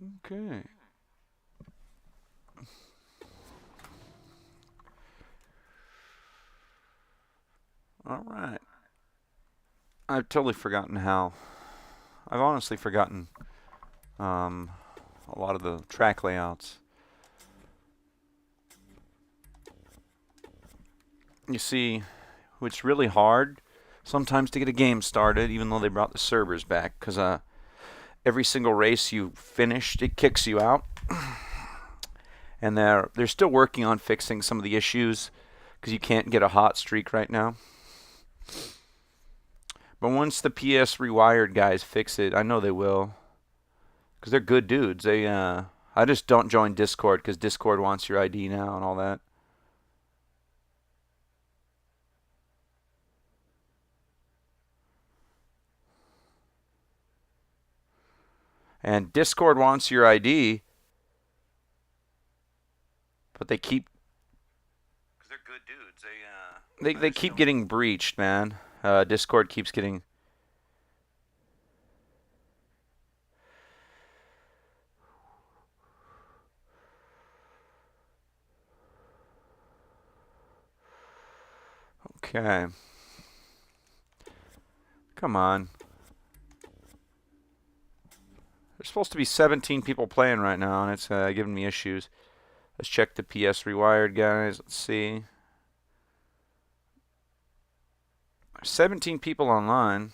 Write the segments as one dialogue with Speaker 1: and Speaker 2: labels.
Speaker 1: Okay. All right. I've totally forgotten how. I've honestly forgotten um, a lot of the track layouts. You see, it's really hard sometimes to get a game started, even though they brought the servers back, because every single race you finished, it kicks you out. And they're still working on fixing some of the issues because you can't get a hot streak right now. But once the PS Rewired guys fix it, I know they will, because they're good dudes. I just don't join Discord because Discord wants your ID now and all that. And Discord wants your ID, but they keep because they're good dudes. They keep getting breached, man. Discord keeps getting. Okay. Come on. There's supposed to be 17 people playing right now, and it's giving me issues. Let's check the PS Rewired, guys. Let's see. 17 people online.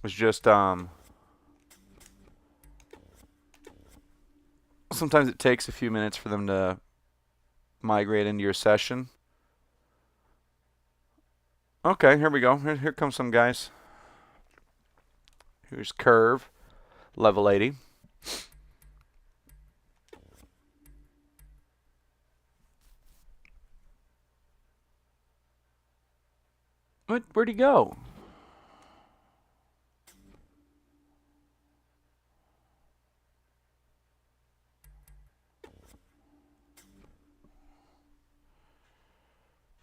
Speaker 1: It's just sometimes it takes a few minutes for them to migrate into your session. Okay, here we go. Here comes some guys. Here's Curve, level 80. Where'd he go?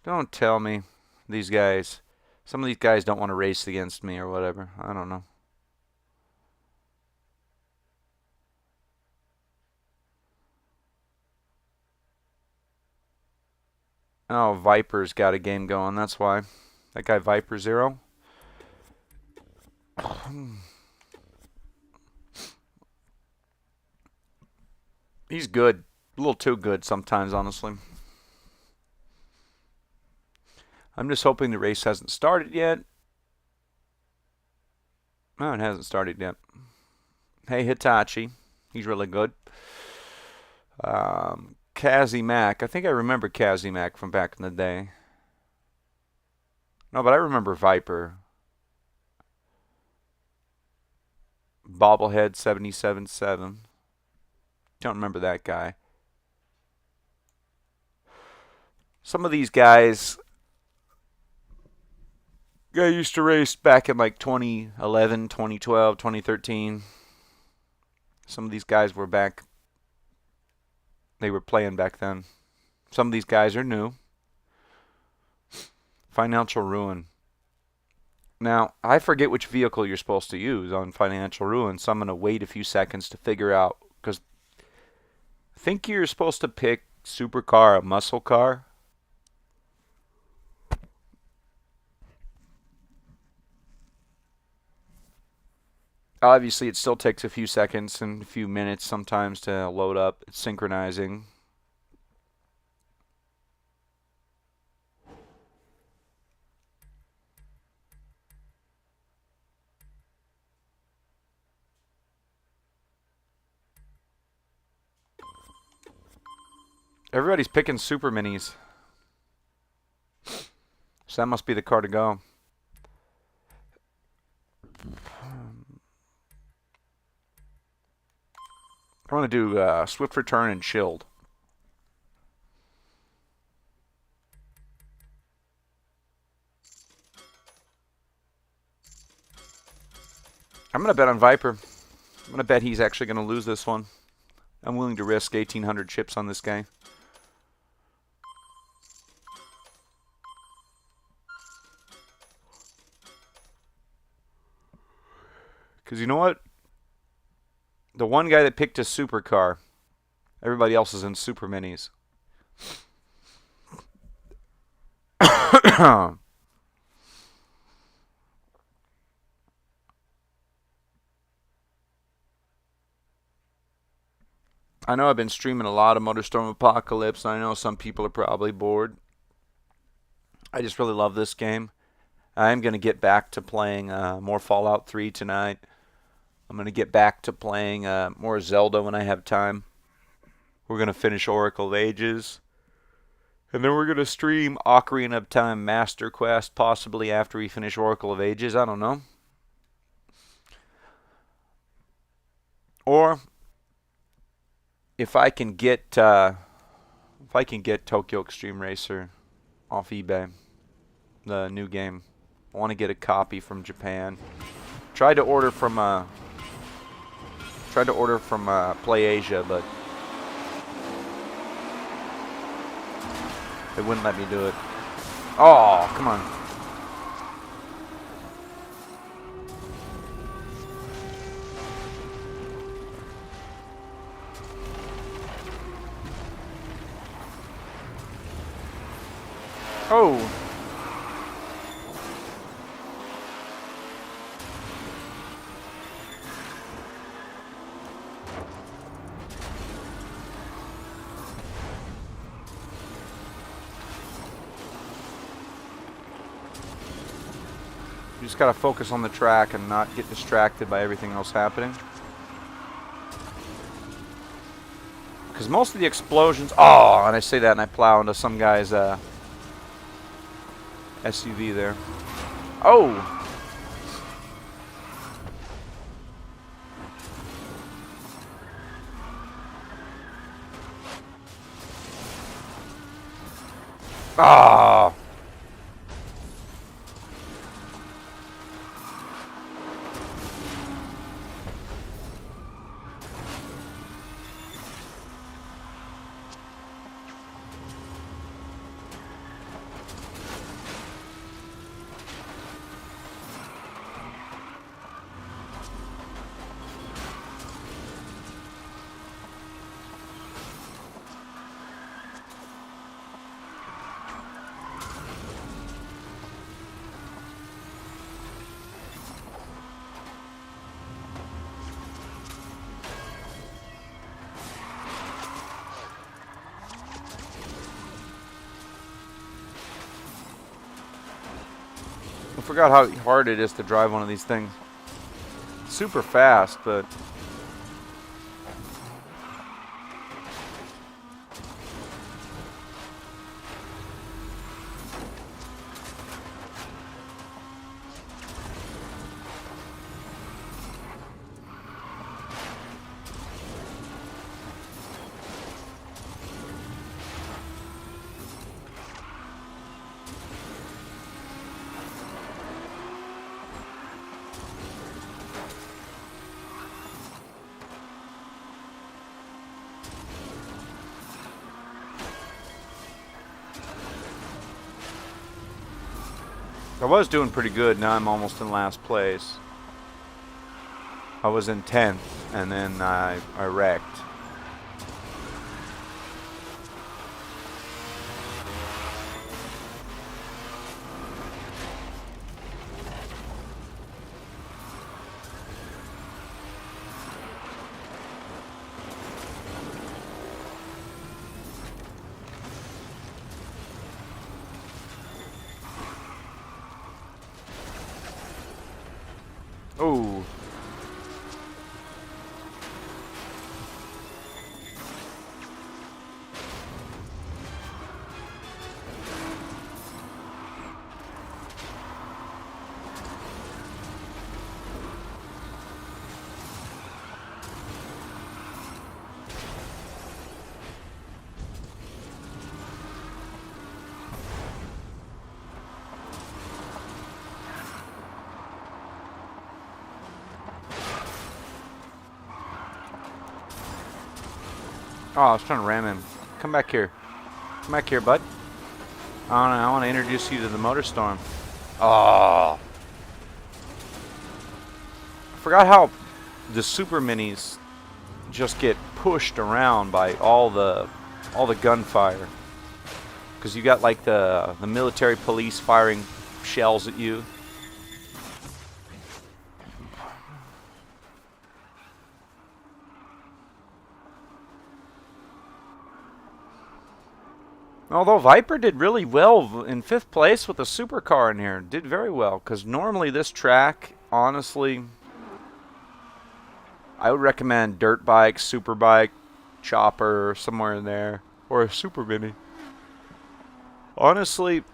Speaker 1: Don't tell me these guys. Some of these guys don't want to race against me or whatever. I don't know. Oh, Viper's got a game going. That's why. That guy Viper Zero. He's good. A little too good sometimes, honestly. I'm just hoping the race hasn't started yet. No, it hasn't started yet. Hey, Hitachi. He's really good. Kazzy Mac. I think I remember Kazzy Mac from back in the day. No, but I remember Viper. Bobblehead 77.7. Don't remember that guy. Some of these guys I used to race back in like 2011, 2012, 2013. Some of these guys were back. They were playing back then. Some of these guys are new. Financial Ruin. Now, I forget which vehicle you're supposed to use on Financial Ruin, so I'm going to wait a few seconds to figure out, because I think you're supposed to pick supercar or muscle car. Obviously, it still takes a few seconds and a few minutes sometimes to load up. It's synchronizing. Everybody's picking super minis. So that must be the car to go. I want to do Swift Return and Chilled. I'm going to bet on Viper. I'm going to bet he's actually going to lose this one. I'm willing to risk 1,800 chips on this guy. Because you know what? The one guy that picked a supercar, everybody else is in super minis. I know I've been streaming a lot of MotorStorm Apocalypse, and I know some people are probably bored. I just really love this game. I'm going to get back to playing more Fallout 3 tonight. I'm going to get back to playing more Zelda when I have time. We're going to finish Oracle of Ages. And then we're going to stream Ocarina of Time Master Quest, possibly after we finish Oracle of Ages. I don't know. Or if I can get Tokyo Extreme Racer off eBay, the new game. I want to get a copy from Japan. Tried to order from PlayAsia, but they wouldn't let me do it. Oh, come on. Oh. You just gotta focus on the track and not get distracted by everything else happening. Because most of the explosions... Oh, and I say that and I plow into some guy's SUV there. Oh! Ah! I forgot how hard it is to drive one of these things. Super fast, but... I was doing pretty good. Now I'm almost in last place. I was in 10th, and then I wrecked. Oh. Oh, I was trying to ram him. Come back here. Come back here, bud. I want to introduce you to the MotorStorm. Oh. forgot how the super minis just get pushed around by all the gunfire. Because you got like the military police firing shells at you. Although Viper did really well in 5th place with a supercar in here. Did very well. Because normally this track, honestly, I would recommend dirt bike, super bike, chopper, somewhere in there. Or a super mini. Honestly,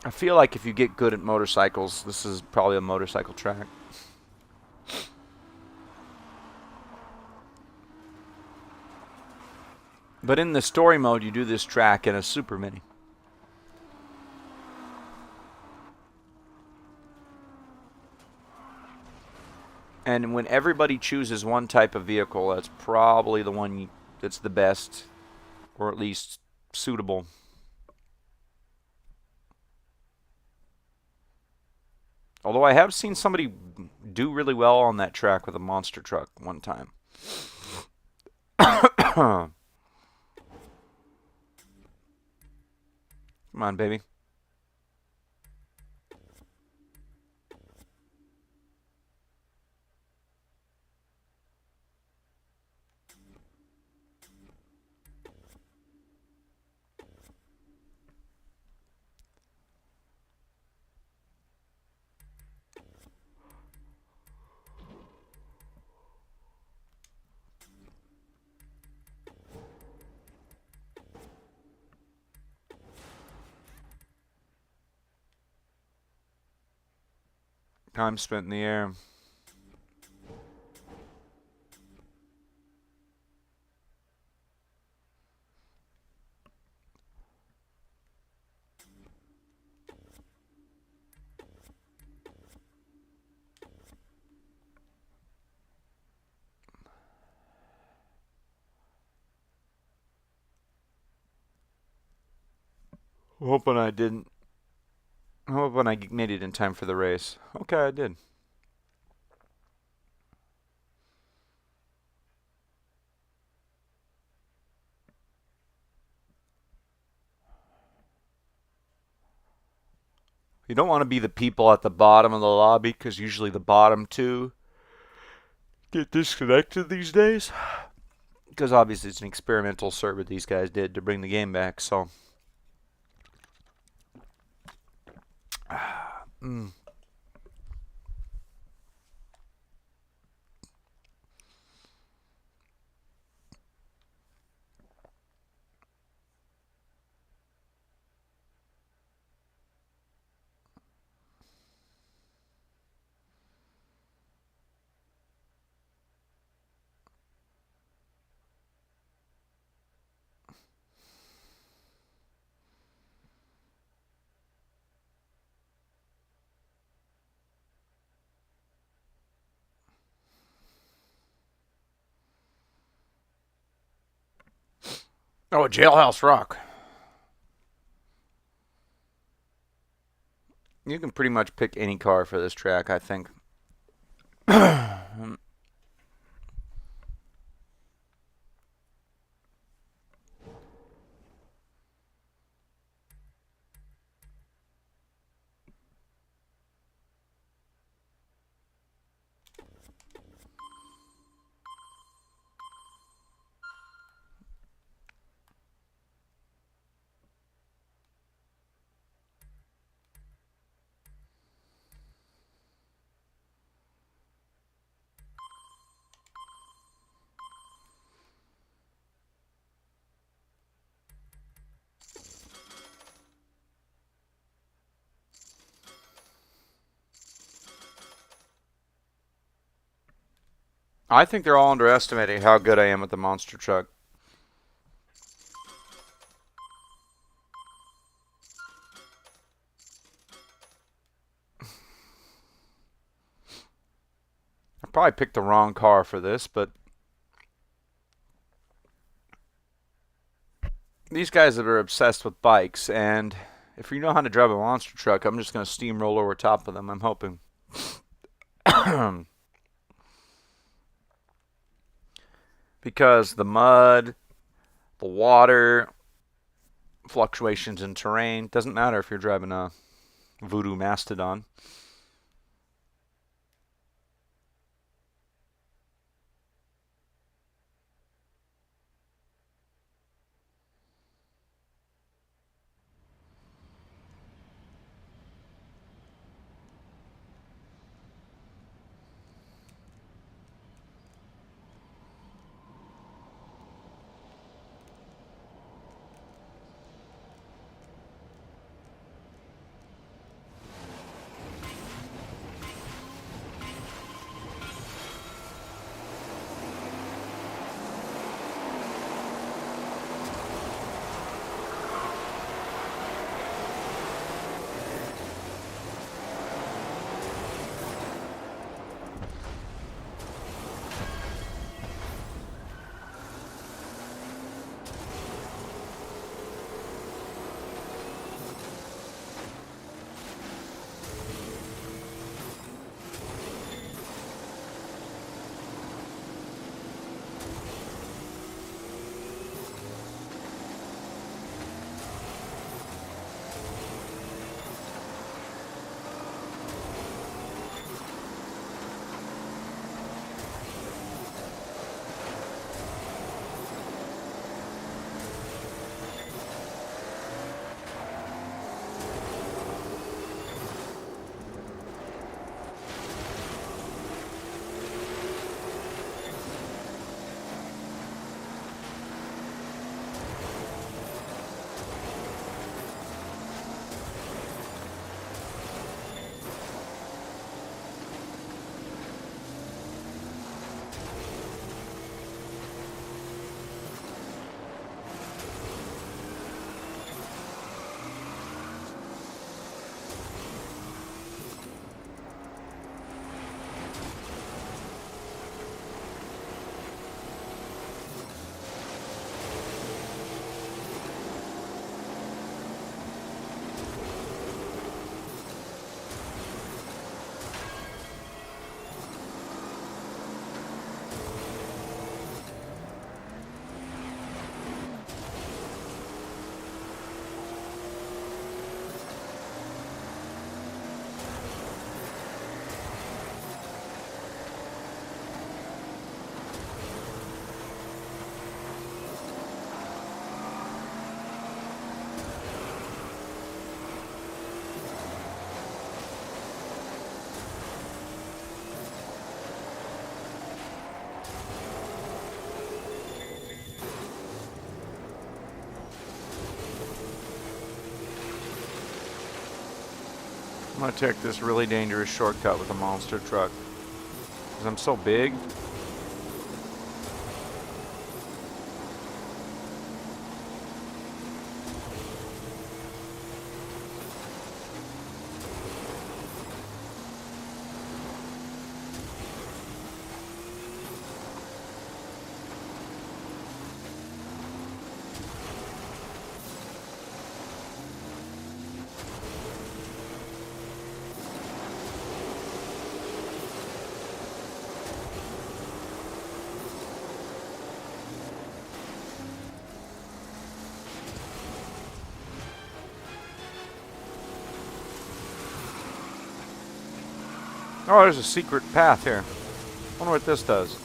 Speaker 1: I feel like if you get good at motorcycles, this is probably a motorcycle track. But in the story mode, you do this track in a super mini. And when everybody chooses one type of vehicle, that's probably the one that's the best, or at least suitable. Although I have seen somebody do really well on that track with a monster truck one time. Come on, baby. Time spent in the air. Hoping I didn't. Hoping I made it in time for the race. Okay, I did. You don't want to be the people at the bottom of the lobby, because usually the bottom two get disconnected these days. Because obviously it's an experimental server these guys did to bring the game back, so. Oh, Jailhouse Rock. You can pretty much pick any car for this track, I think. I think they're all underestimating how good I am with the monster truck. I probably picked the wrong car for this, but these guys that are obsessed with bikes, and if you know how to drive a monster truck, I'm just going to steamroll over top of them, I'm hoping. Because the mud, the water, fluctuations in terrain, doesn't matter if you're driving a Voodoo Mastodon. I'm going to take this really dangerous shortcut with a monster truck. Because I'm so big. Oh, there's a secret path here. Wonder what this does.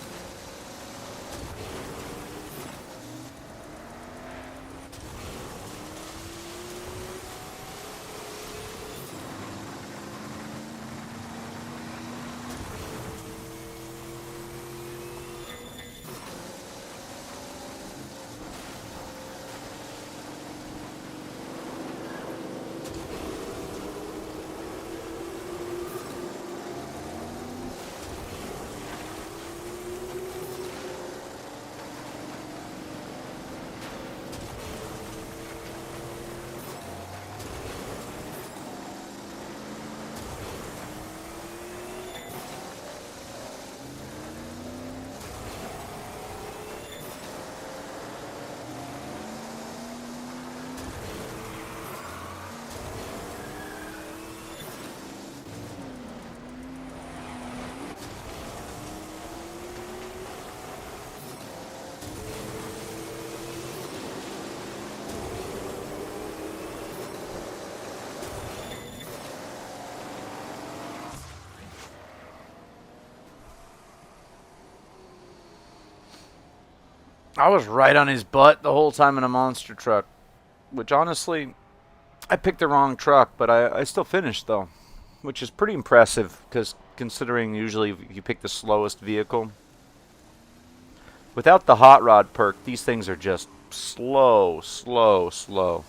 Speaker 1: I was right on his butt the whole time in a monster truck, which honestly, I picked the wrong truck, but I still finished though, which is pretty impressive because considering usually you pick the slowest vehicle. Without the hot rod perk, these things are just slow, slow, slow.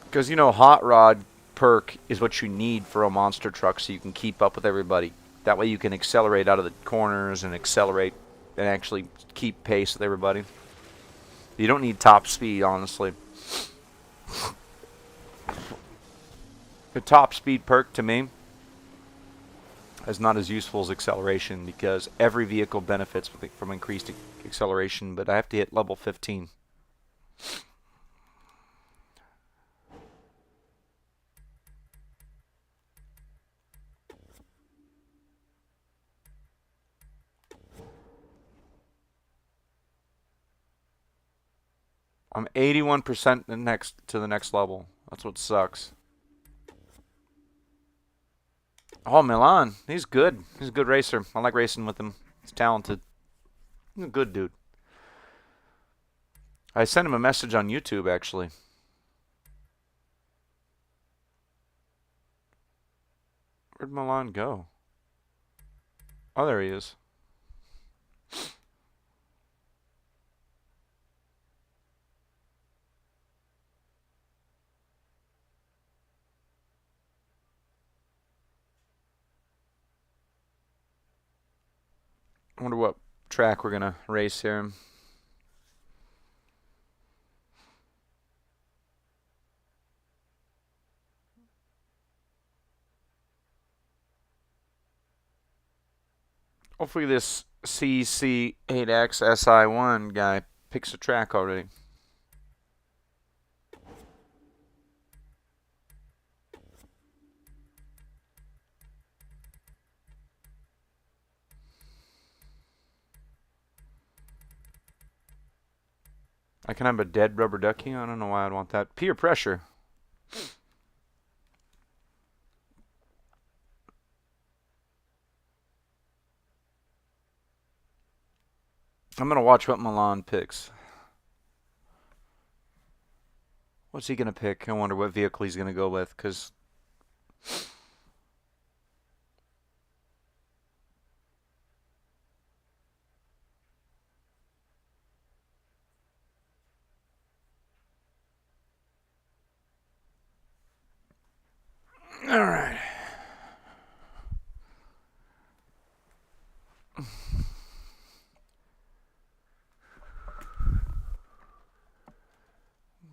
Speaker 1: Because, you know, hot rod perk is what you need for a monster truck so you can keep up with everybody. That way you can accelerate out of the corners and accelerate and actually keep pace with everybody. You don't need top speed, honestly. The top speed perk, to me, is not as useful as acceleration because every vehicle benefits from increased acceleration, but I have to hit level 15. I'm 81% to the next level. That's what sucks. Oh, Milan, he's good. He's a good racer. I like racing with him. He's talented. He's a good dude. I sent him a message on YouTube, actually. Where'd Milan go? Oh, there he is. I wonder what track we're going to race here. Hopefully this CC8X SI1 guy picks a track already. I can have a dead rubber ducky. I don't know why I'd want that. Peer pressure. I'm going to watch what Milan picks. What's he going to pick? I wonder what vehicle he's going to go with, because all right.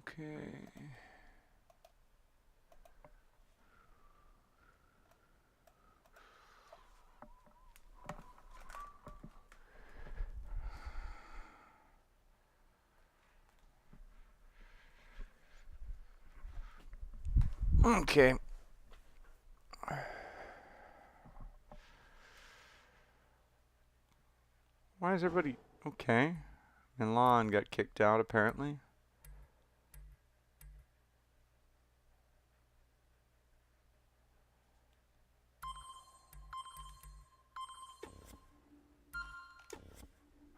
Speaker 1: Okay. Okay. Why is everybody... Okay. Milan got kicked out, apparently.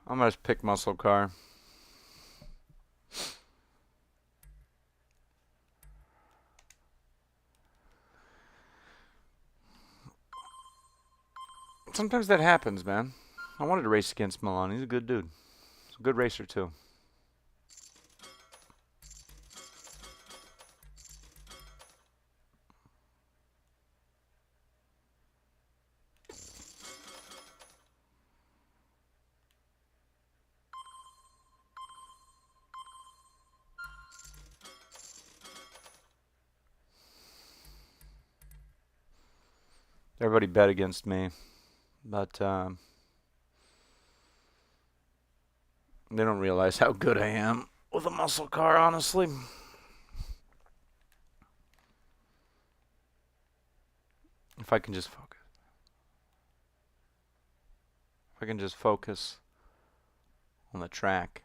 Speaker 1: I'm going to pick muscle car. Sometimes that happens, man. I wanted to race against Milan. He's a good dude. He's a good racer, too. Everybody bet against me. But they don't realize how good I am with a muscle car, honestly. If I can just focus. If I can just focus on the track.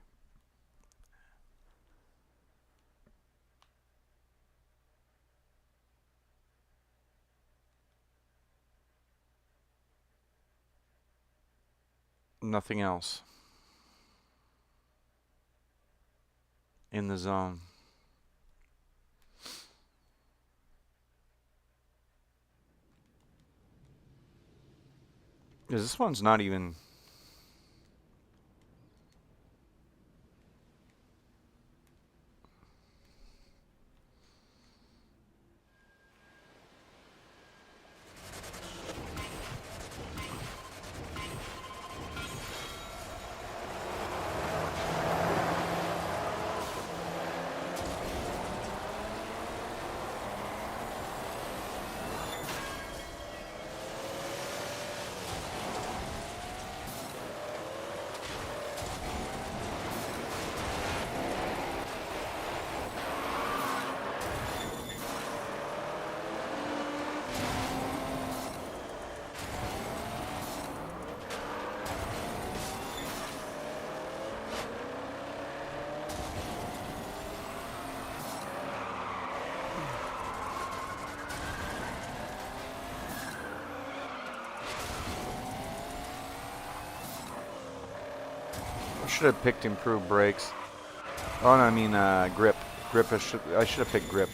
Speaker 1: Nothing else. in the zone. Because this one's not even... I should have picked improved brakes. Oh, no, I mean grip. Grip. I should have picked grip.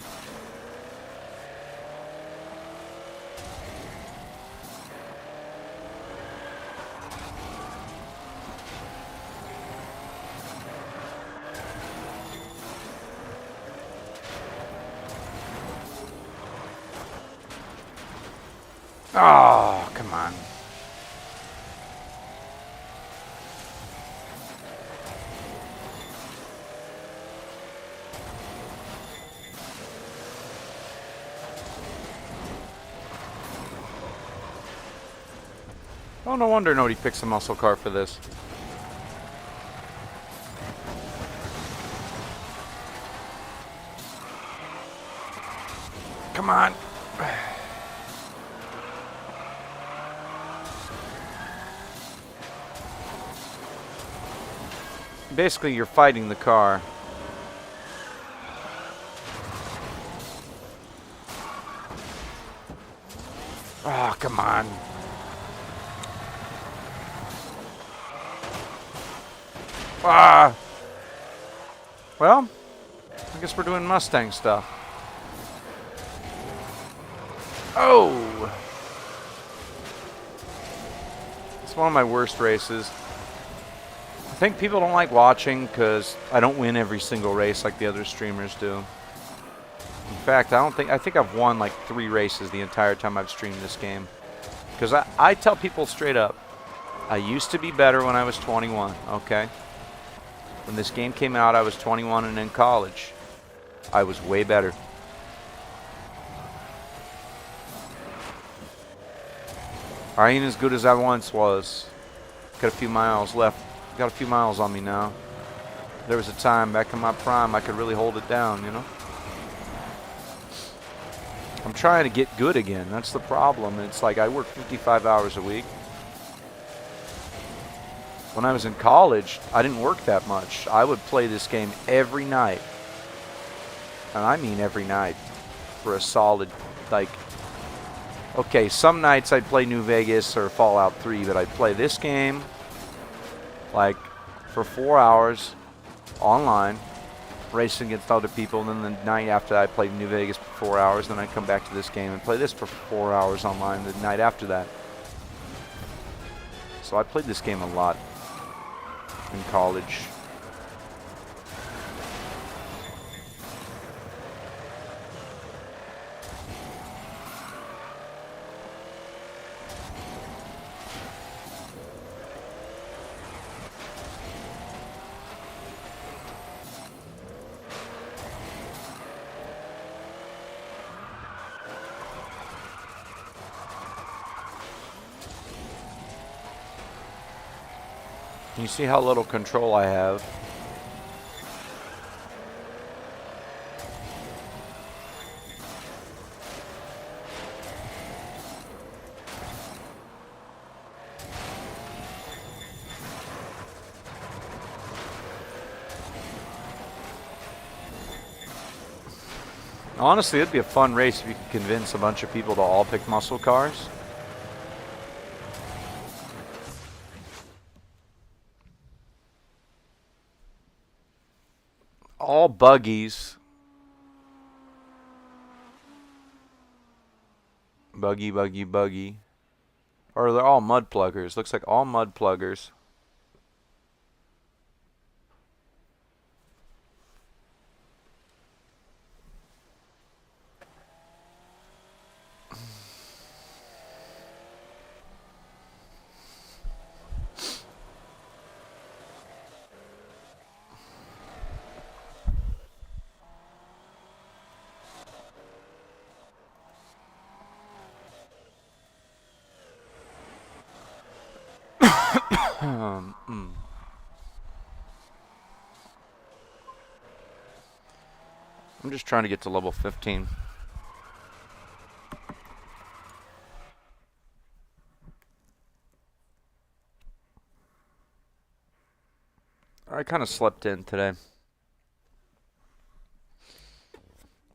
Speaker 1: Oh, come on. Oh, no wonder nobody picks a muscle car for this. Come on. Basically, you're fighting the car. Oh, come on. Ah. Well, I guess we're doing Mustang stuff. Oh. It's one of my worst races. I think people don't like watching because I don't win every single race like the other streamers do. In fact, I think I've won like 3 races the entire time I've streamed this game. Because I tell people straight up, I used to be better when I was 21, okay? When this game came out, I was 21 and in college. I was way better. I ain't as good as I once was. Got a few miles left. Got a few miles on me now. There was a time back in my prime I could really hold it down, you know? I'm trying to get good again. That's the problem. It's like I work 55 hours a week. When I was in college, I didn't work that much. I would play this game every night. And I mean every night. For a solid, like... Okay, some nights I'd play New Vegas or Fallout 3, but I'd play this game, like, for 4 hours online, racing against other people, and then the night after that, I'd play New Vegas for 4 hours, then I'd come back to this game and play this for 4 hours online the night after that. So I played this game a lot in college. You see how little control I have. Honestly, it'd be a fun race if you could convince a bunch of people to all pick muscle cars. All all buggies. Buggy, buggy, buggy. Or they're all mud pluggers. Looks like all mud pluggers. I'm just trying to get to level 15. I kind of slept in today.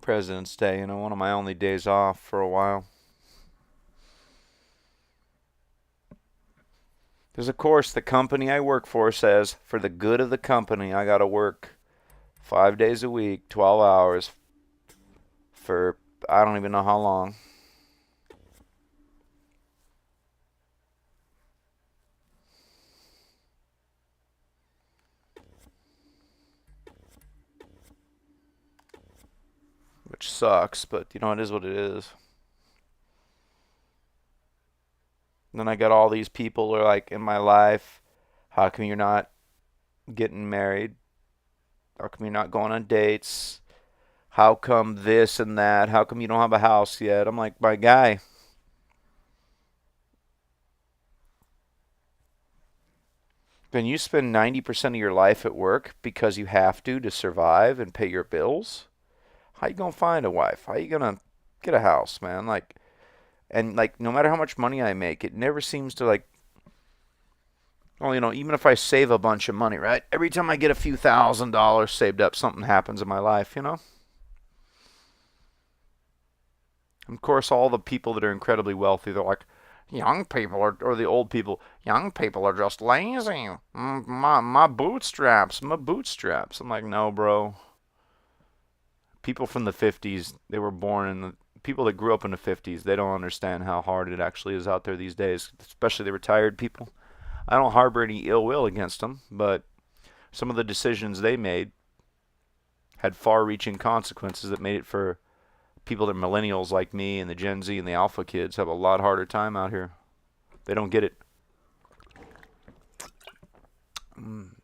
Speaker 1: President's Day, you know, one of my only days off for a while. There's a course the company I work for says, for the good of the company, I got to work 5 days a week, 12 hours for I don't even know how long. Which sucks, but you know, it is what it is. And then I got all these people who are like in my life, how come you're not getting married? How come you're not going on dates? How come this and that? How come you don't have a house yet? I'm like, my guy. Then you spend 90% of your life at work because you have to survive and pay your bills? How you gonna find a wife? How you gonna get a house, man? Like, and like, no matter how much money I make, it never seems to like, well, you know, even if I save a bunch of money, right? Every time I get a few $1,000s saved up, something happens in my life, you know? And of course, all the people that are incredibly wealthy, they're like, young people are, or the old people, young people are just lazy. My bootstraps, my bootstraps. I'm like, no, bro. People from the 50s, they were born in the, people that grew up in the 50s, they don't understand how hard it actually is out there these days, especially the retired people. I don't harbor any ill will against them, but some of the decisions they made had far-reaching consequences that made it for people that are millennials like me and the Gen Z and the Alpha kids have a lot harder time out here. They don't get it. Mm-hmm.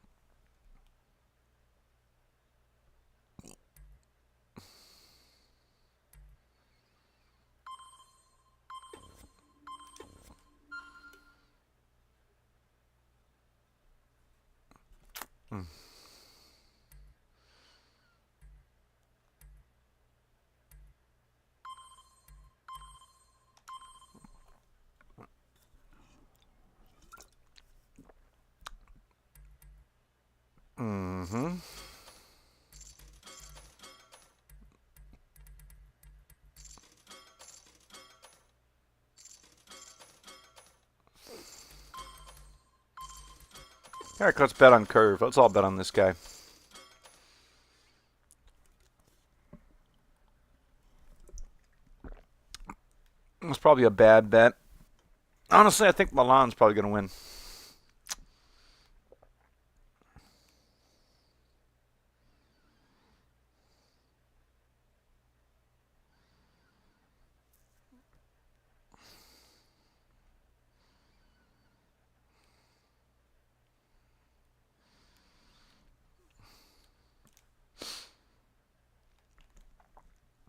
Speaker 1: All right, let's bet on curve. Let's all bet on this guy. It's probably a bad bet. Honestly, I think Milan's probably going to win.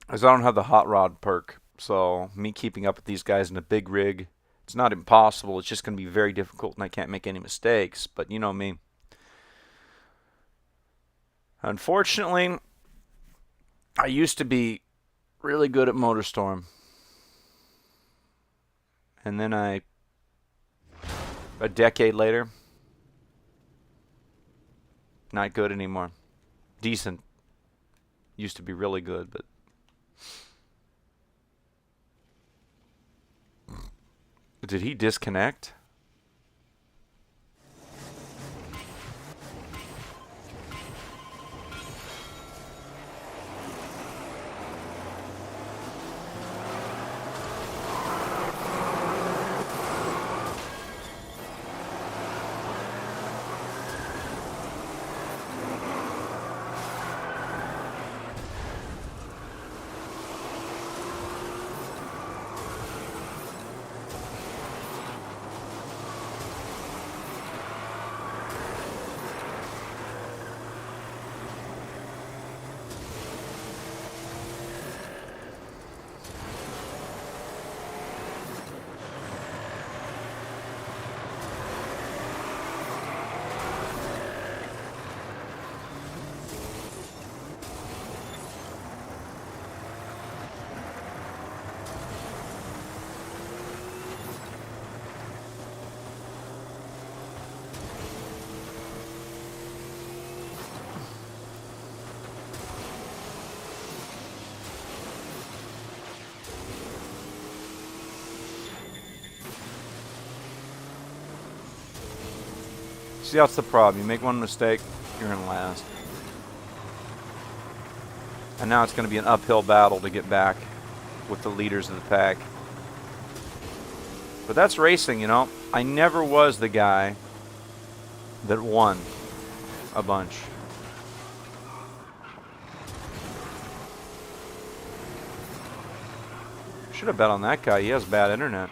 Speaker 1: As I don't have the hot rod perk, so me keeping up with these guys in a big rig, it's not impossible. It's just going to be very difficult, and I can't make any mistakes. But you know me. Unfortunately, I used to be really good at MotorStorm. And then a decade later, not good anymore. Decent. Used to be really good, but did he disconnect? See, that's the problem. You make one mistake, you're in last. And now it's going to be an uphill battle to get back with the leaders of the pack. But that's racing, you know. I never was the guy that won a bunch. Should have bet on that guy. He has bad internet.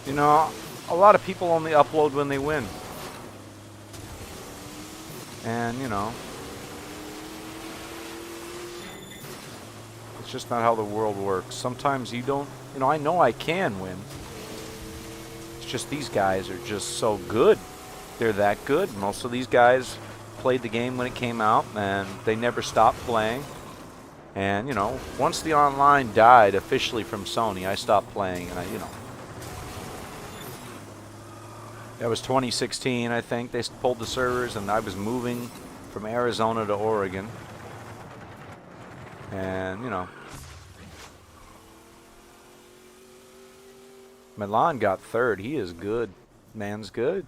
Speaker 1: You know, a lot of people only upload when they win. And, you know, it's just not how the world works. Sometimes you don't, you know I can win. It's just these guys are just so good. They're that good. Most of these guys played the game when it came out, and they never stopped playing. And, you know, once the online died officially from Sony, I stopped playing, and that was 2016, I think. They pulled the servers, and I was moving from Arizona to Oregon. And, you know, Milan got third. He is good. Man's good.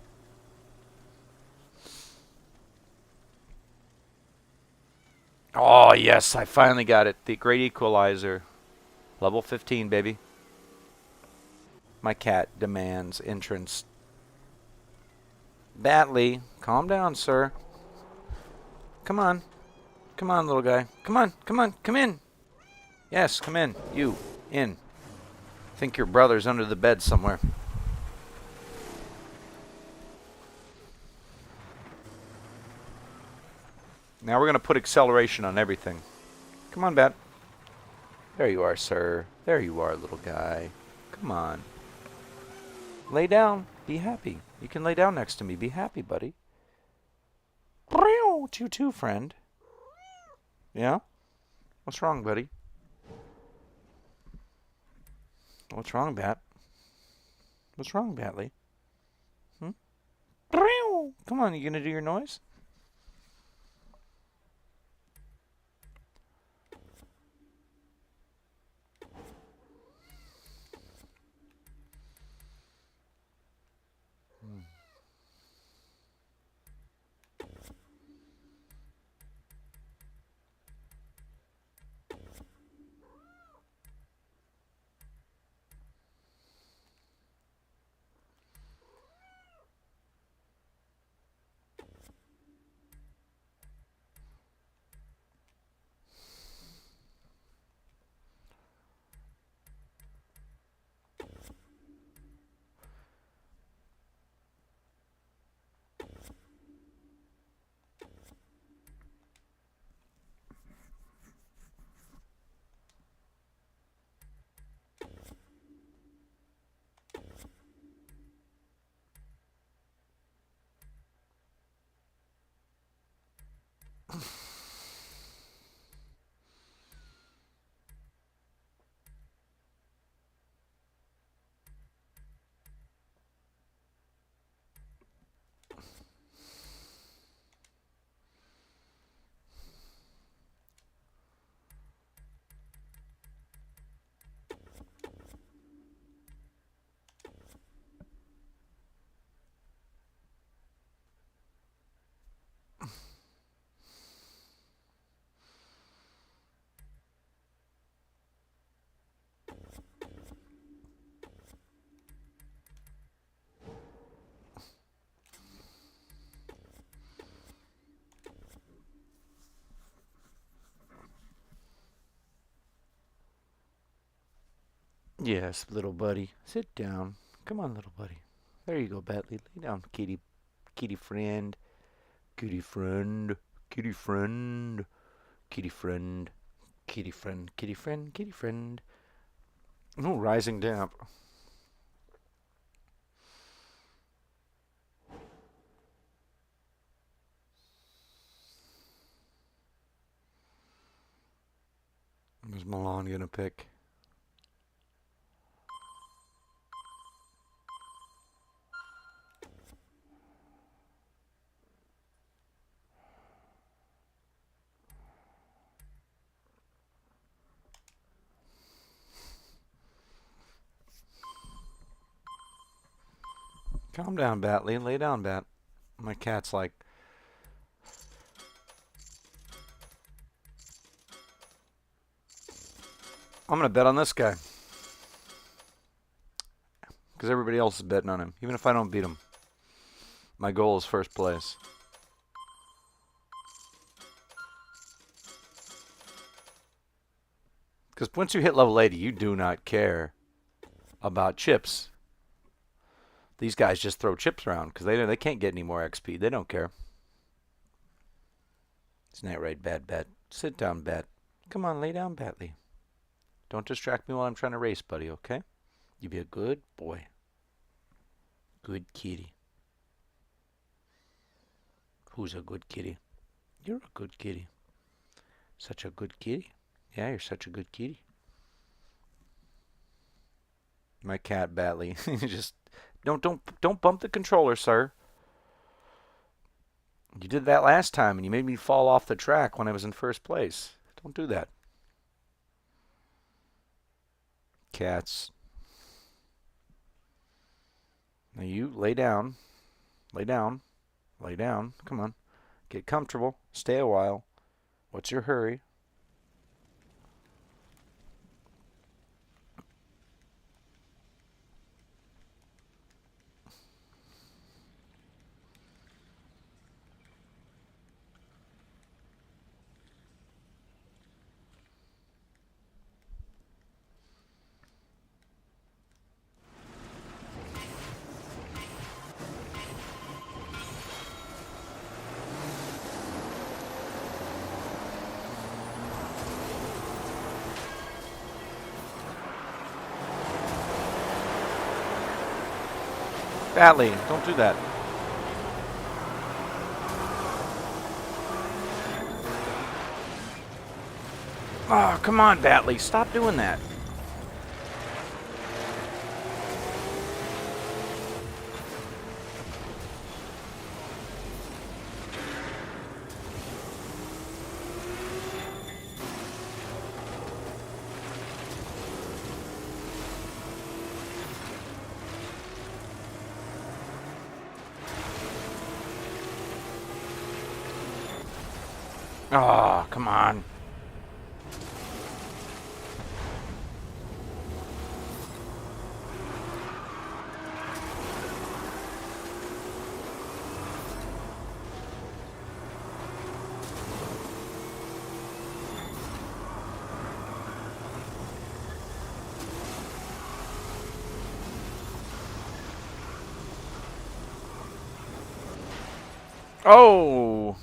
Speaker 1: Oh, yes, I finally got it. The Great Equalizer. Level 15, baby. My cat demands entrance. Batley, calm down, sir. Come on. Come on, little guy. Come on, come on, come in. Yes, come in. You, in. I think your brother's under the bed somewhere. Now we're going to put acceleration on everything. Come on, Bat. There you are, sir. There you are, little guy. Come on. Lay down. Be happy. You can lay down next to me. Be happy, buddy. You too, friend. Yeah? What's wrong, buddy? What's wrong, Bat? What's wrong, Batley? Come on, you gonna do your noise? Yes, little buddy. Sit down. Come on, little buddy. There you go, Batley. Lay down, kitty. Kitty friend. Kitty friend. Kitty friend. Kitty friend. Kitty friend. Kitty friend. Kitty friend. Oh, rising damp. Who's Milan gonna pick? Calm down, Batley. Lay down, Bat. My cat's like... I'm gonna bet on this guy. Because everybody else is betting on him. Even if I don't beat him. My goal is first place. Because once you hit level 80, you do not care about chips. These guys just throw chips around because they can't get any more XP. They don't care. Isn't that right, Bad Bat? Sit down, Bat. Come on, lay down, Batley. Don't distract me while I'm trying to race, buddy, okay? You be a good boy. Good kitty. Who's a good kitty? You're a good kitty. Such a good kitty. Yeah, you're such a good kitty. My cat, Batley. Just don't bump the controller, sir. You did that last time, and you made me fall off the track when I was in first place. Don't do that. Cats. Now you lay down. Lay down. Lay down. Come on. Get comfortable. Stay a while. What's your hurry? Batley, don't do that. Oh, come on, Batley. Stop doing that. Oh, come on. Oh.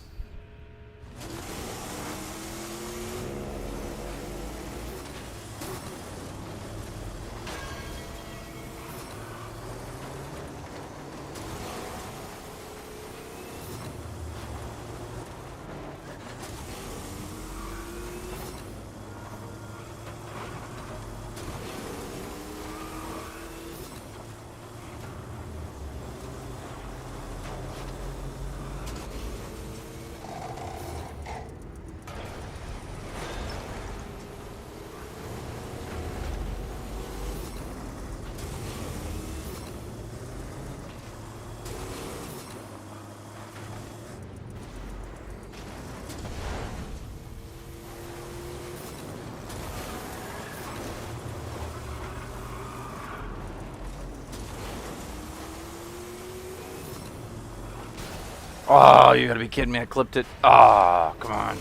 Speaker 1: Oh, you gotta be kidding me. I clipped it. Oh, come on.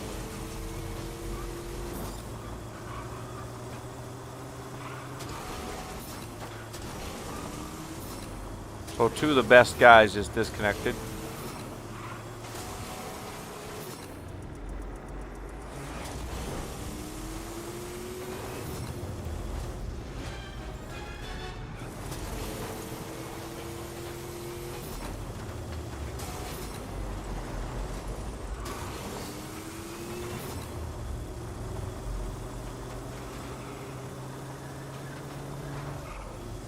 Speaker 1: So two of the best guys just disconnected.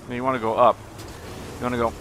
Speaker 1: You want to go up. You want to go.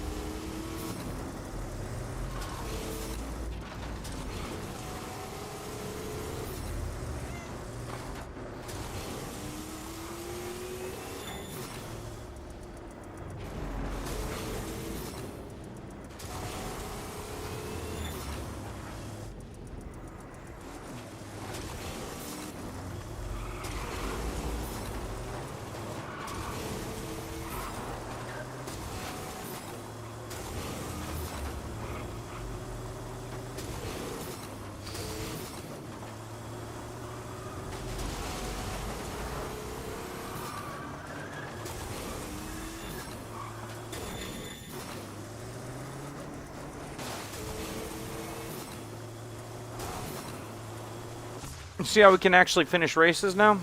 Speaker 1: See how we can actually finish races now?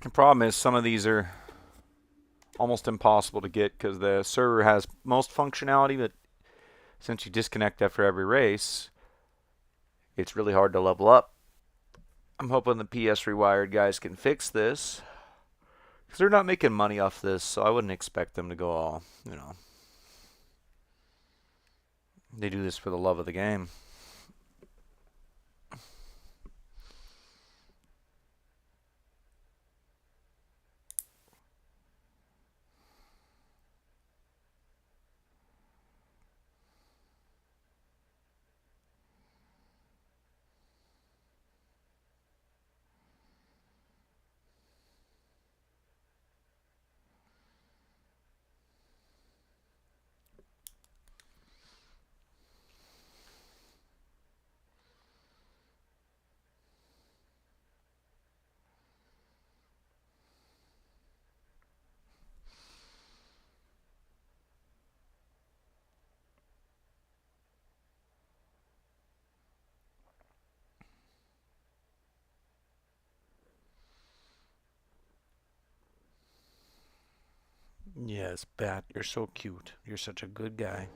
Speaker 1: The problem is some of these are almost impossible to get because the server has most functionality, but since you disconnect after every race, it's really hard to level up. I'm hoping the PS Rewired guys can fix this because they're not making money off this, so I wouldn't expect them to go all, they do this for the love of the game. Yes, Bat, you're so cute. You're such a good guy.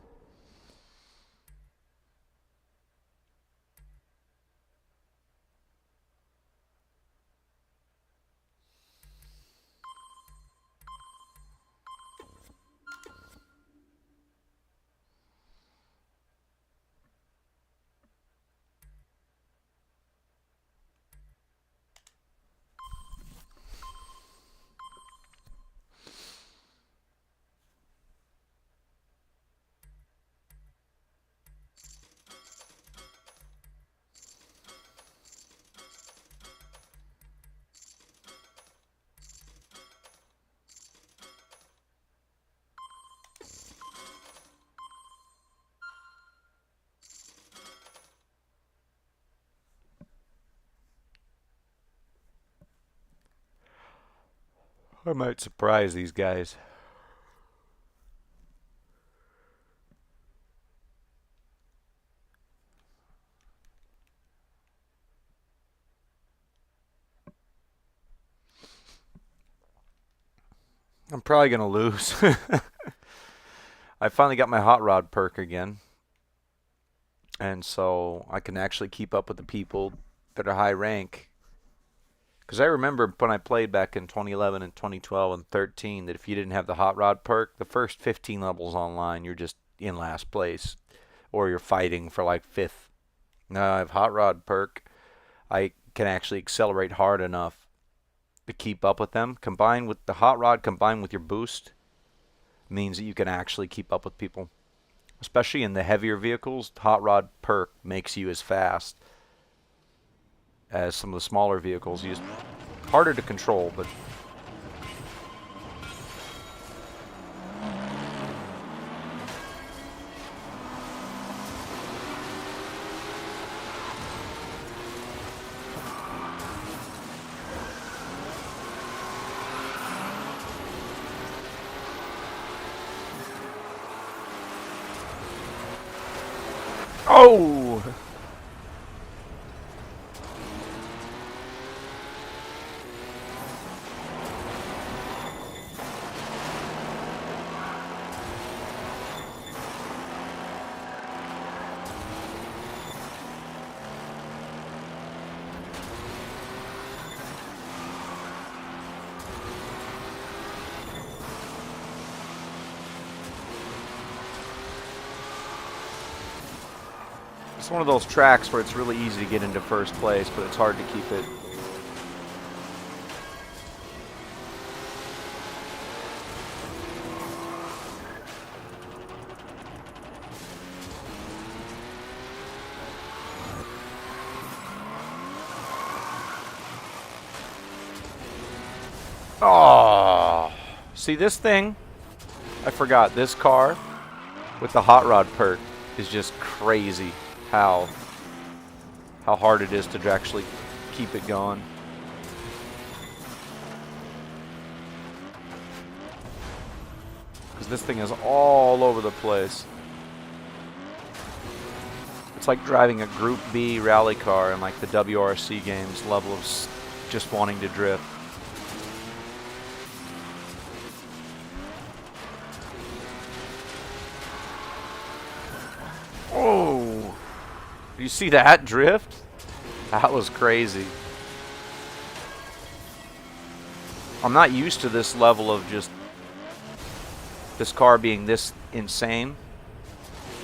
Speaker 1: I might surprise these guys. I'm probably going to lose. I finally got my hot rod perk again. And so I can actually keep up with the people that are high rank. Because I remember when I played back in 2011 and 2012 and 13 that if you didn't have the hot rod perk, the first 15 levels online, you're just in last place. Or you're fighting for like 5th. Now I have hot rod perk. I can actually accelerate hard enough to keep up with them. Combined with the hot rod, combined with your boost, means that you can actually keep up with people. Especially in the heavier vehicles, hot rod perk makes you as fast as some of the smaller vehicles. Just harder to control, but oh! It's one of those tracks where it's really easy to get into first place, but it's hard to keep it. Oh, see this thing? I forgot. This car with the hot rod perk is just crazy how hard it is to actually keep it going. Because this thing is all over the place. It's like driving a Group B rally car in like the WRC games level of just wanting to drift. Oh! You see that drift? That was crazy. I'm not used to this level of just this car being this insane.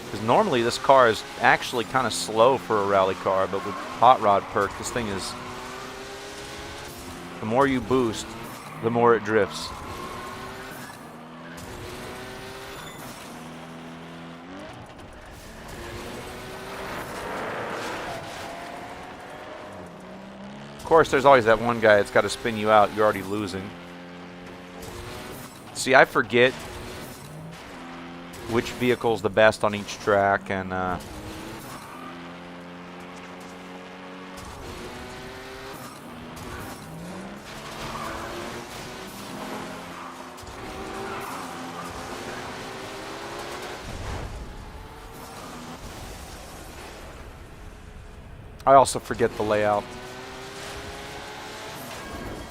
Speaker 1: Because normally this car is actually kind of slow for a rally car, but with hot rod perk, this thing is... The more you boost, the more it drifts. Of course, there's always that one guy that's got to spin you out. You're already losing. See, I forget which vehicle's the best on each track, and I also forget the layout.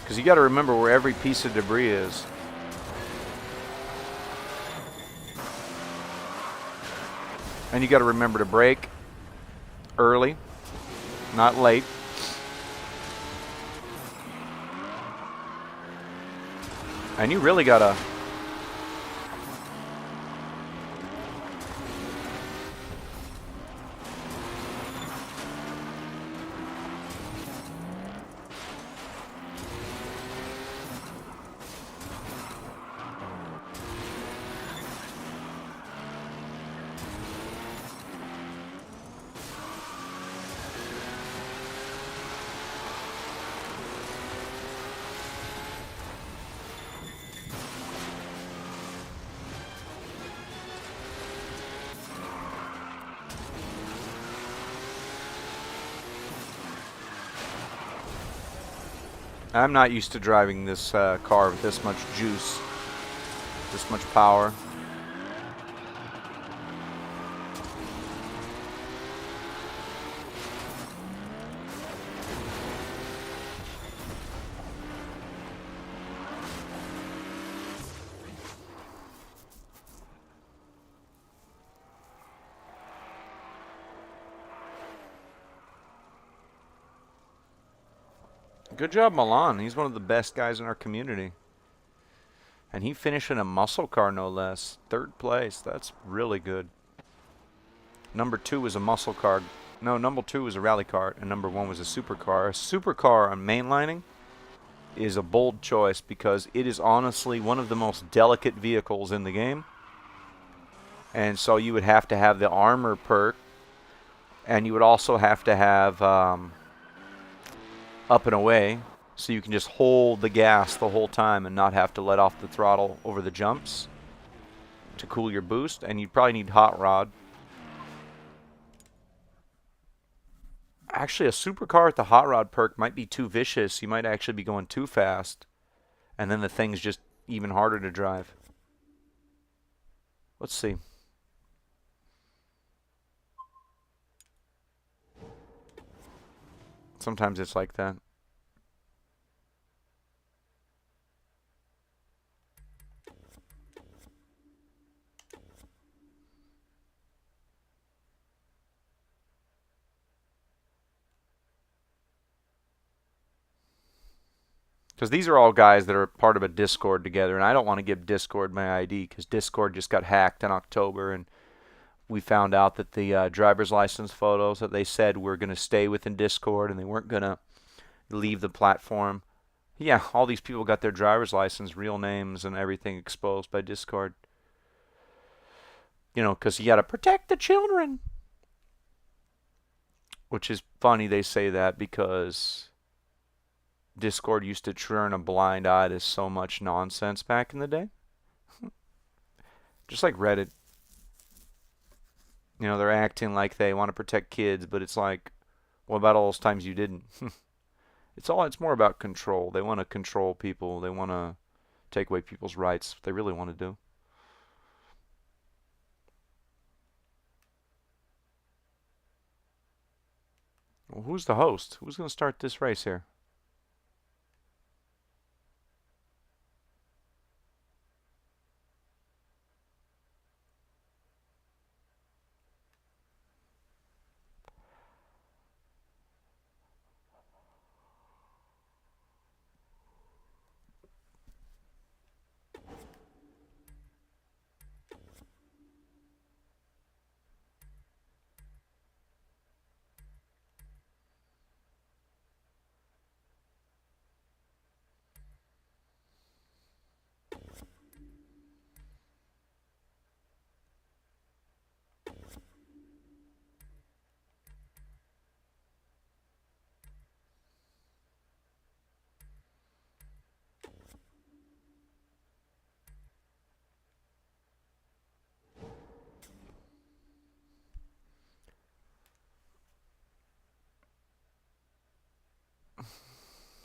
Speaker 1: Because you got to remember where every piece of debris is. And you got to remember to brake early, not late. And you really got to... I'm not used to driving this car with this much juice, this much power. Good job, Milan. He's one of the best guys in our community. And he finished in a muscle car, no less. 3rd place. That's really good. Number 2 was a muscle car. No, number 2 was a rally car, and number 1 was a supercar. A supercar on mainlining is a bold choice because it is honestly one of the most delicate vehicles in the game. And so you would have to have the armor perk, and you would also have to have up and away, so you can just hold the gas the whole time and not have to let off the throttle over the jumps to cool your boost. And you probably need hot rod. Actually, a supercar with the hot rod perk might be too vicious. You might actually be going too fast, and then the thing's just even harder to drive. Let's see. Sometimes it's like that. Because these are all guys that are part of a Discord together, and I don't want to give Discord my ID because Discord just got hacked in October, and we found out that the driver's license photos that they said were going to stay within Discord and they weren't going to leave the platform. Yeah, all these people got their driver's license, real names, and everything exposed by Discord. You know, because you got to protect the children. Which is funny they say that because Discord used to turn a blind eye to so much nonsense back in the day. Just like Reddit. You know, they're acting like they want to protect kids, but it's like, what about all those times you didn't? It's more about control. They want to control people. They want to take away people's rights. What they really want to do. Well, who's the host? Who's going to start this race here?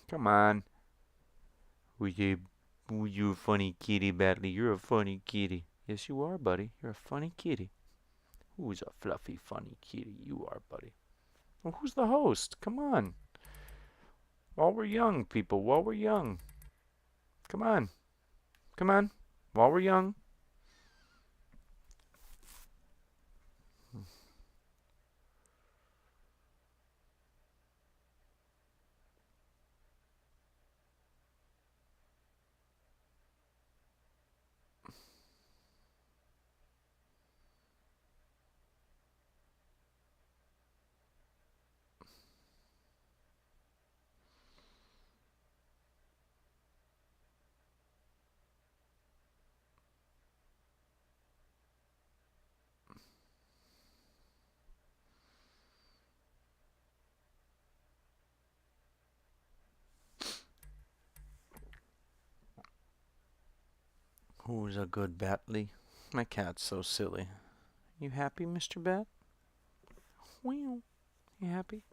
Speaker 1: Come on. You a funny kitty, Batley. You're a funny kitty. Yes, you are, buddy. You're a funny kitty. Who's a fluffy, funny kitty? You are, buddy. Well, who's the host? Come on. While we're young, people. While we're young. Come on. Come on. While we're young. Who's a good Batley? My cat's so silly. You happy, Mr. Bat? Well, you happy?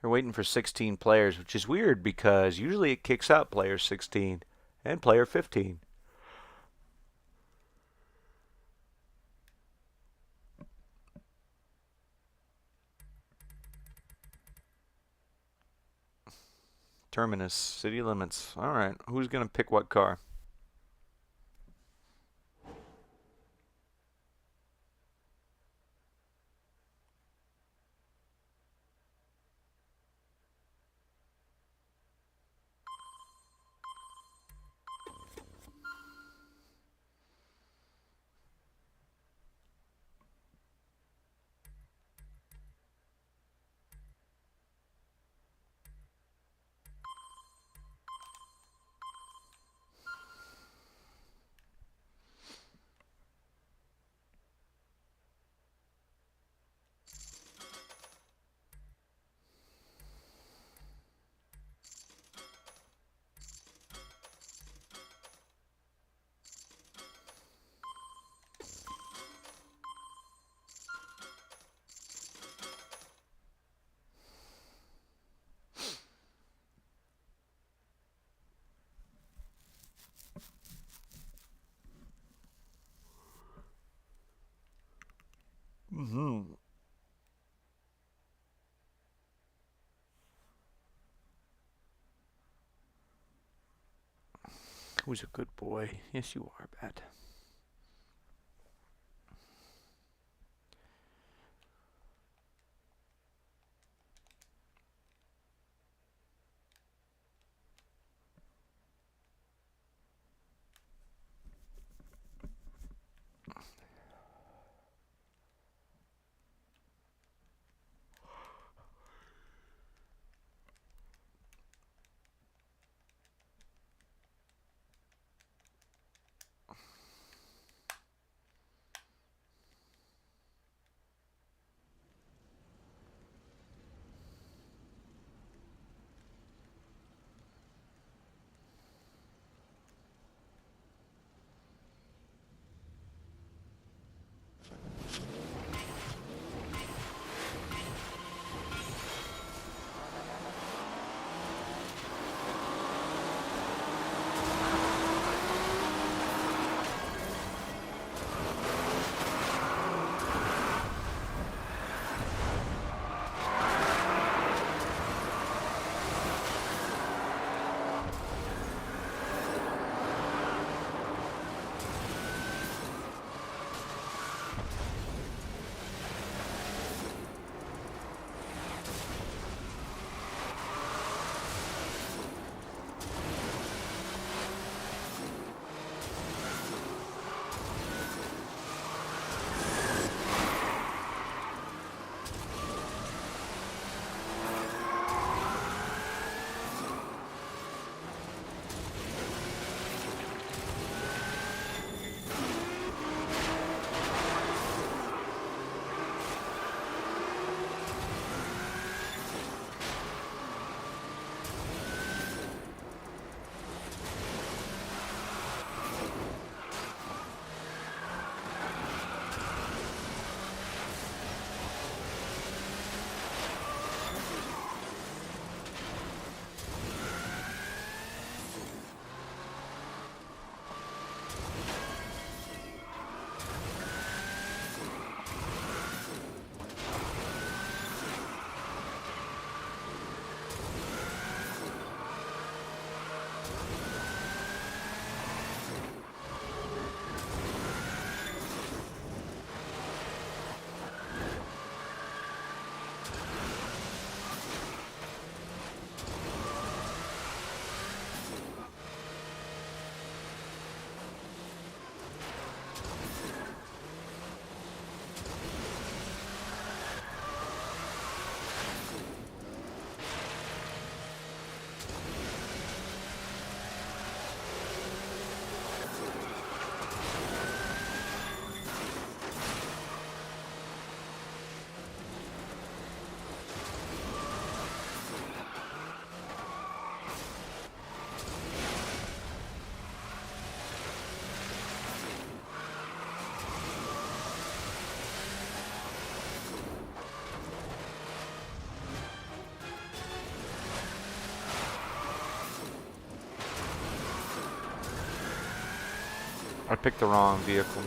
Speaker 1: They're waiting for 16 players, which is weird because usually it kicks out player 16 and player 15. Terminus, city limits. All right, who's going to pick what car? Mm-hmm. Who's a good boy? Yes, you are, Bat. I picked the wrong vehicle.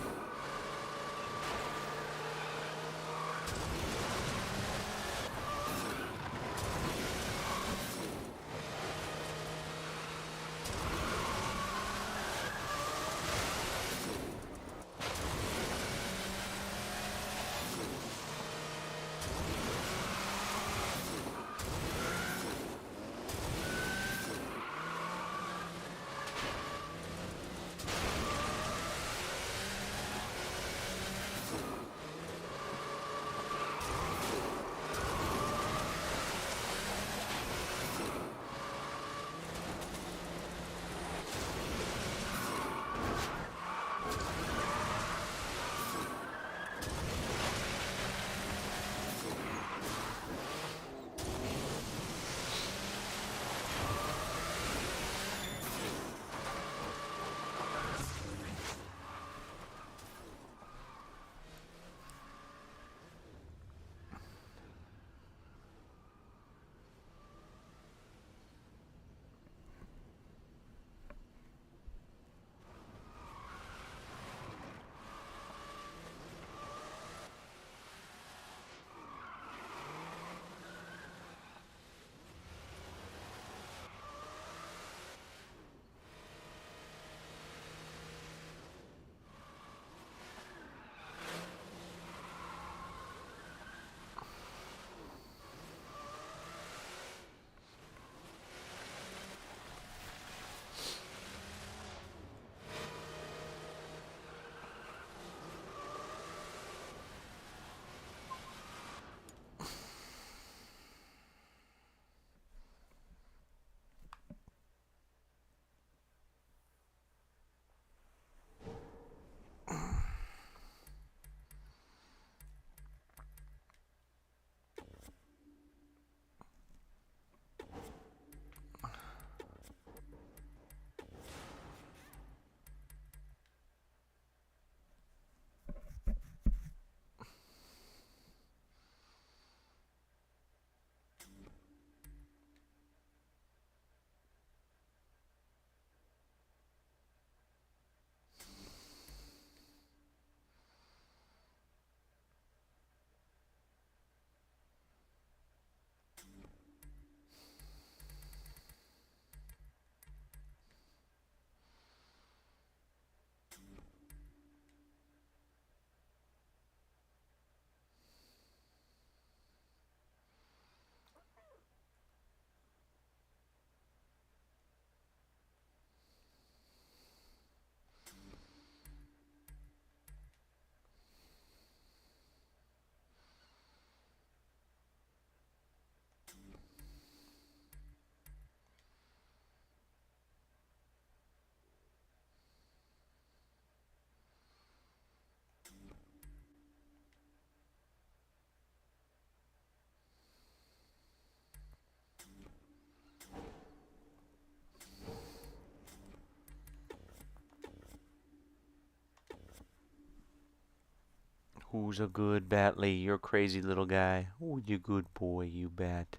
Speaker 1: Who's a good Batley? You're a crazy little guy. Oh, you good boy, you Bat.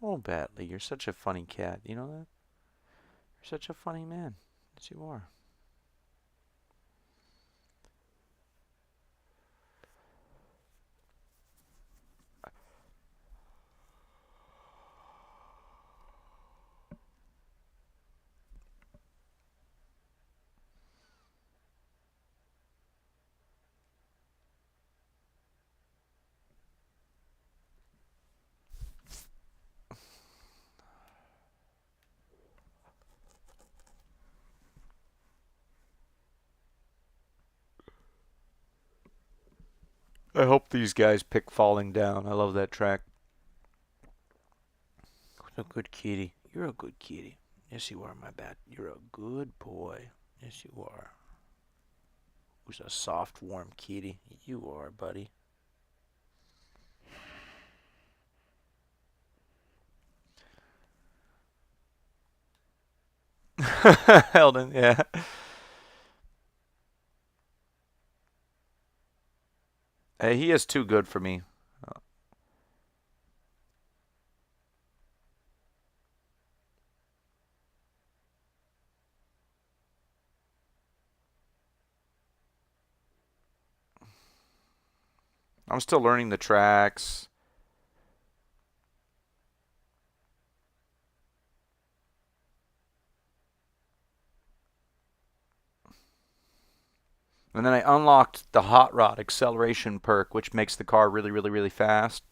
Speaker 1: Oh, Batley, you're such a funny cat. You know that? You're such a funny man. Yes, you are. I hope these guys pick Falling Down. I love that track. What a good kitty. You're a good kitty. Yes, you are, my Bat. You're a good boy. Yes, you are. Who's a soft, warm kitty? You are, buddy. Eldon, yeah. Hey, he is too good for me. I'm still learning the tracks. And then I unlocked the hot rod acceleration perk, which makes the car really, really, really fast.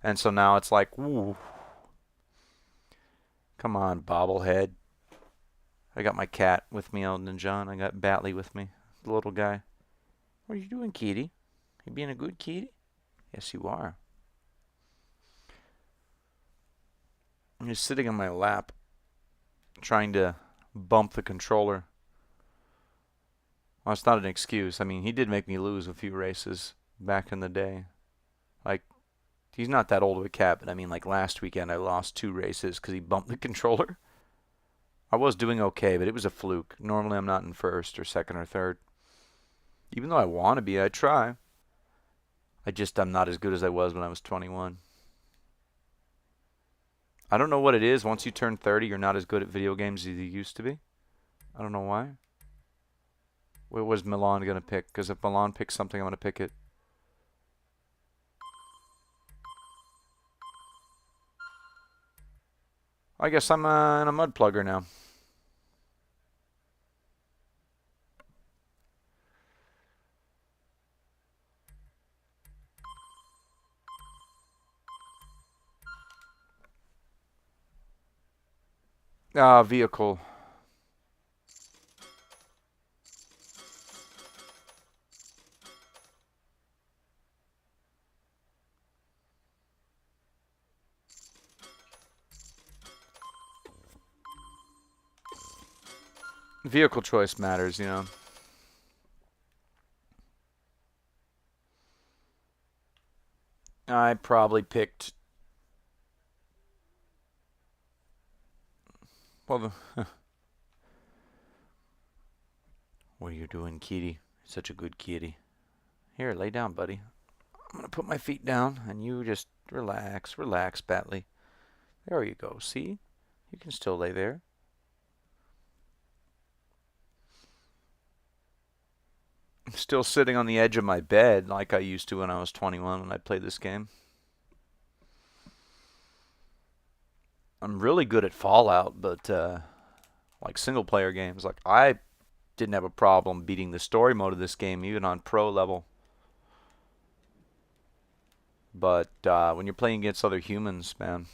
Speaker 1: And so now it's like, ooh. Come on, bobblehead. I got my cat with me, Elton John. I got Batley with me, the little guy. What are you doing, kitty? You being a good kitty? Yes, you are. I'm just sitting on my lap, trying to bump the controller. Well, it's not an excuse. I mean, he did make me lose a few races back in the day. Like, he's not that old of a cat, but I mean, like last weekend I lost 2 races because he bumped the controller. I was doing okay, but it was a fluke. Normally I'm not in first or second or third. Even though I want to be, I try. I'm not as good as I was when I was 21. I don't know what it is. Once you turn 30, you're not as good at video games as you used to be. I don't know why. What was Milan going to pick? Because if Milan picks something, I'm going to pick it. I guess I'm in a mud plugger now. Vehicle. Vehicle choice matters, you know. I probably picked... Well, what are you doing, kitty? Such a good kitty. Here, lay down, buddy. I'm going to put my feet down, and you just relax. Relax, Batley. There you go. See? You can still lay there. I'm still sitting on the edge of my bed like I used to when I was 21 when I played this game. I'm really good at Fallout, but like single-player games, like I didn't have a problem beating the story mode of this game, even on pro level. But when you're playing against other humans, man.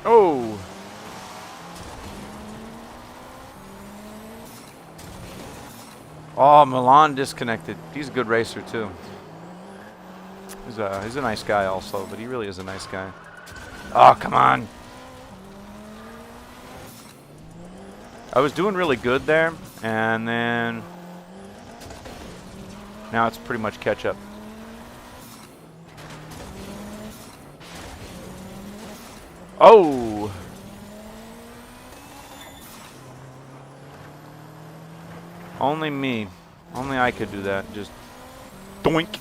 Speaker 1: Oh! Oh, Milan disconnected. He's a good racer, too. He's a nice guy also, but he really is a nice guy. Oh, come on! I was doing really good there, and then... Now it's pretty much catch up. Oh! Only me. Only I could do that. Just doink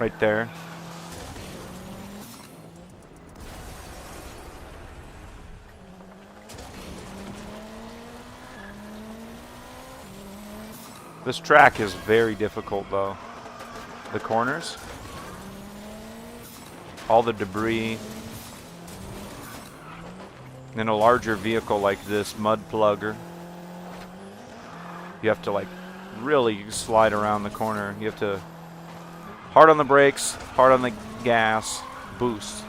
Speaker 1: right there. This track is very difficult though. The corners. All the debris. In a larger vehicle like this mud plugger, you have to like really slide around the corner. You have to hard on the brakes, hard on the gas, boost.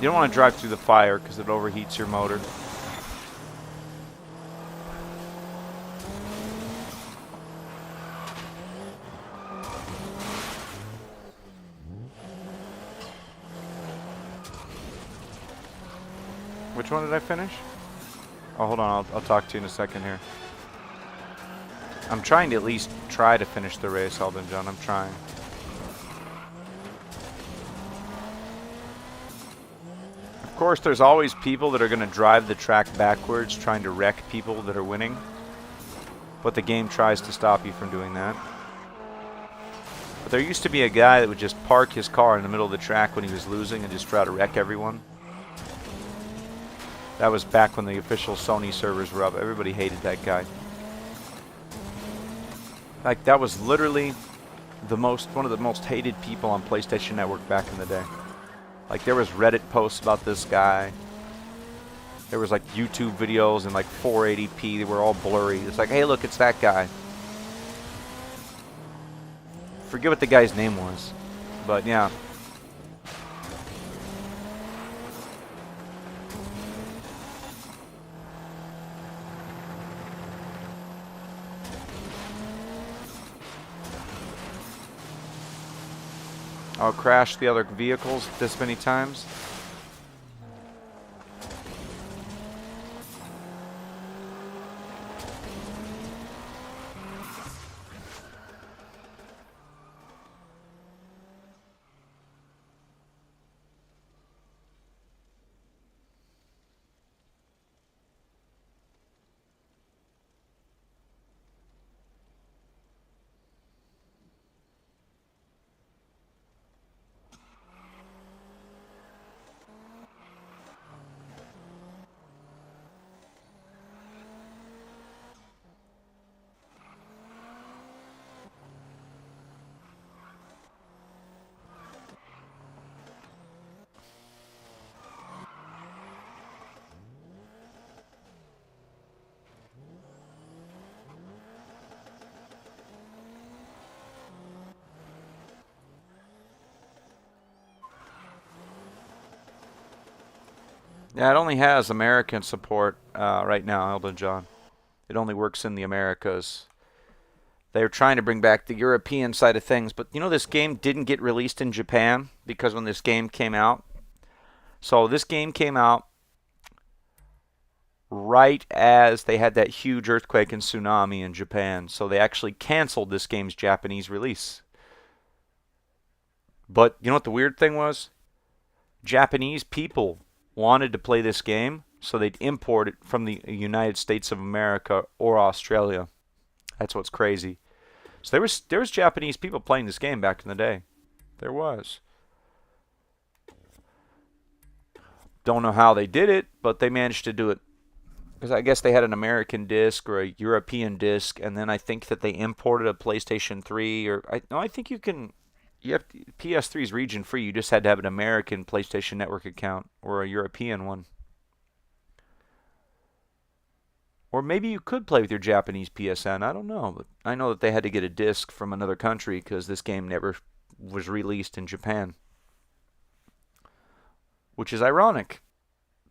Speaker 1: You don't want to drive through the fire because it overheats your motor. Which one did I finish? Oh, hold on. I'll talk to you in a second here. I'm trying to at least try to finish the race, Elden John. I'm trying. Of course, there's always people that are going to drive the track backwards, trying to wreck people that are winning. But the game tries to stop you from doing that. But there used to be a guy that would just park his car in the middle of the track when he was losing and just try to wreck everyone. That was back when the official Sony servers were up. Everybody hated that guy. Like, that was literally one of the most hated people on PlayStation Network back in the day. Like, there was Reddit posts about this guy. There was like YouTube videos in like 480p. They were all blurry. It's like, hey, look, it's that guy. Forget what the guy's name was. But yeah. I'll crash the other vehicles this many times. Yeah, it only has American support right now, Elden John. It only works in the Americas. They're trying to bring back the European side of things, but you know this game didn't get released in Japan because when this game came out. So this game came out right as they had that huge earthquake and tsunami in Japan. So they actually canceled this game's Japanese release. But you know what the weird thing was? Japanese people wanted to play this game, so they'd import it from the United States of America or Australia. That's what's crazy. So there was Japanese people playing this game back in the day. There was. Don't know how they did it, but they managed to do it. Because I guess they had an American disc or a European disc, and then I think that they imported a PlayStation 3 or I think you can. You have PS3's region free. You just had to have an American PlayStation Network account or a European one. Or maybe you could play with your Japanese PSN. I don't know. But I know that they had to get a disc from another country because this game never was released in Japan. Which is ironic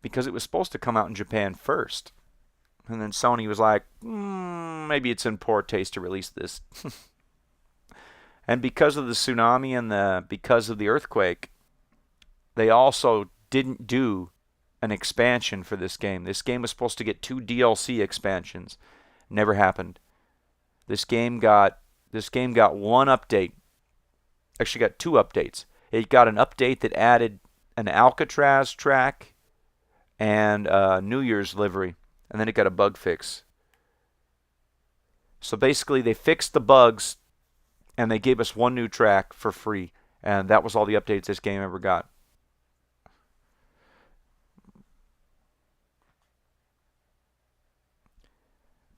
Speaker 1: because it was supposed to come out in Japan first. And then Sony was like, maybe it's in poor taste to release this. And because of the tsunami and because of the earthquake, they also didn't do an expansion for this game. This game was supposed to get 2 DLC expansions. Never happened. This game got one update. Actually got 2 updates. It got an update that added an Alcatraz track and New Year's livery. And then it got a bug fix. So basically they fixed the bugs and they gave us 1 new track for free. And that was all the updates this game ever got.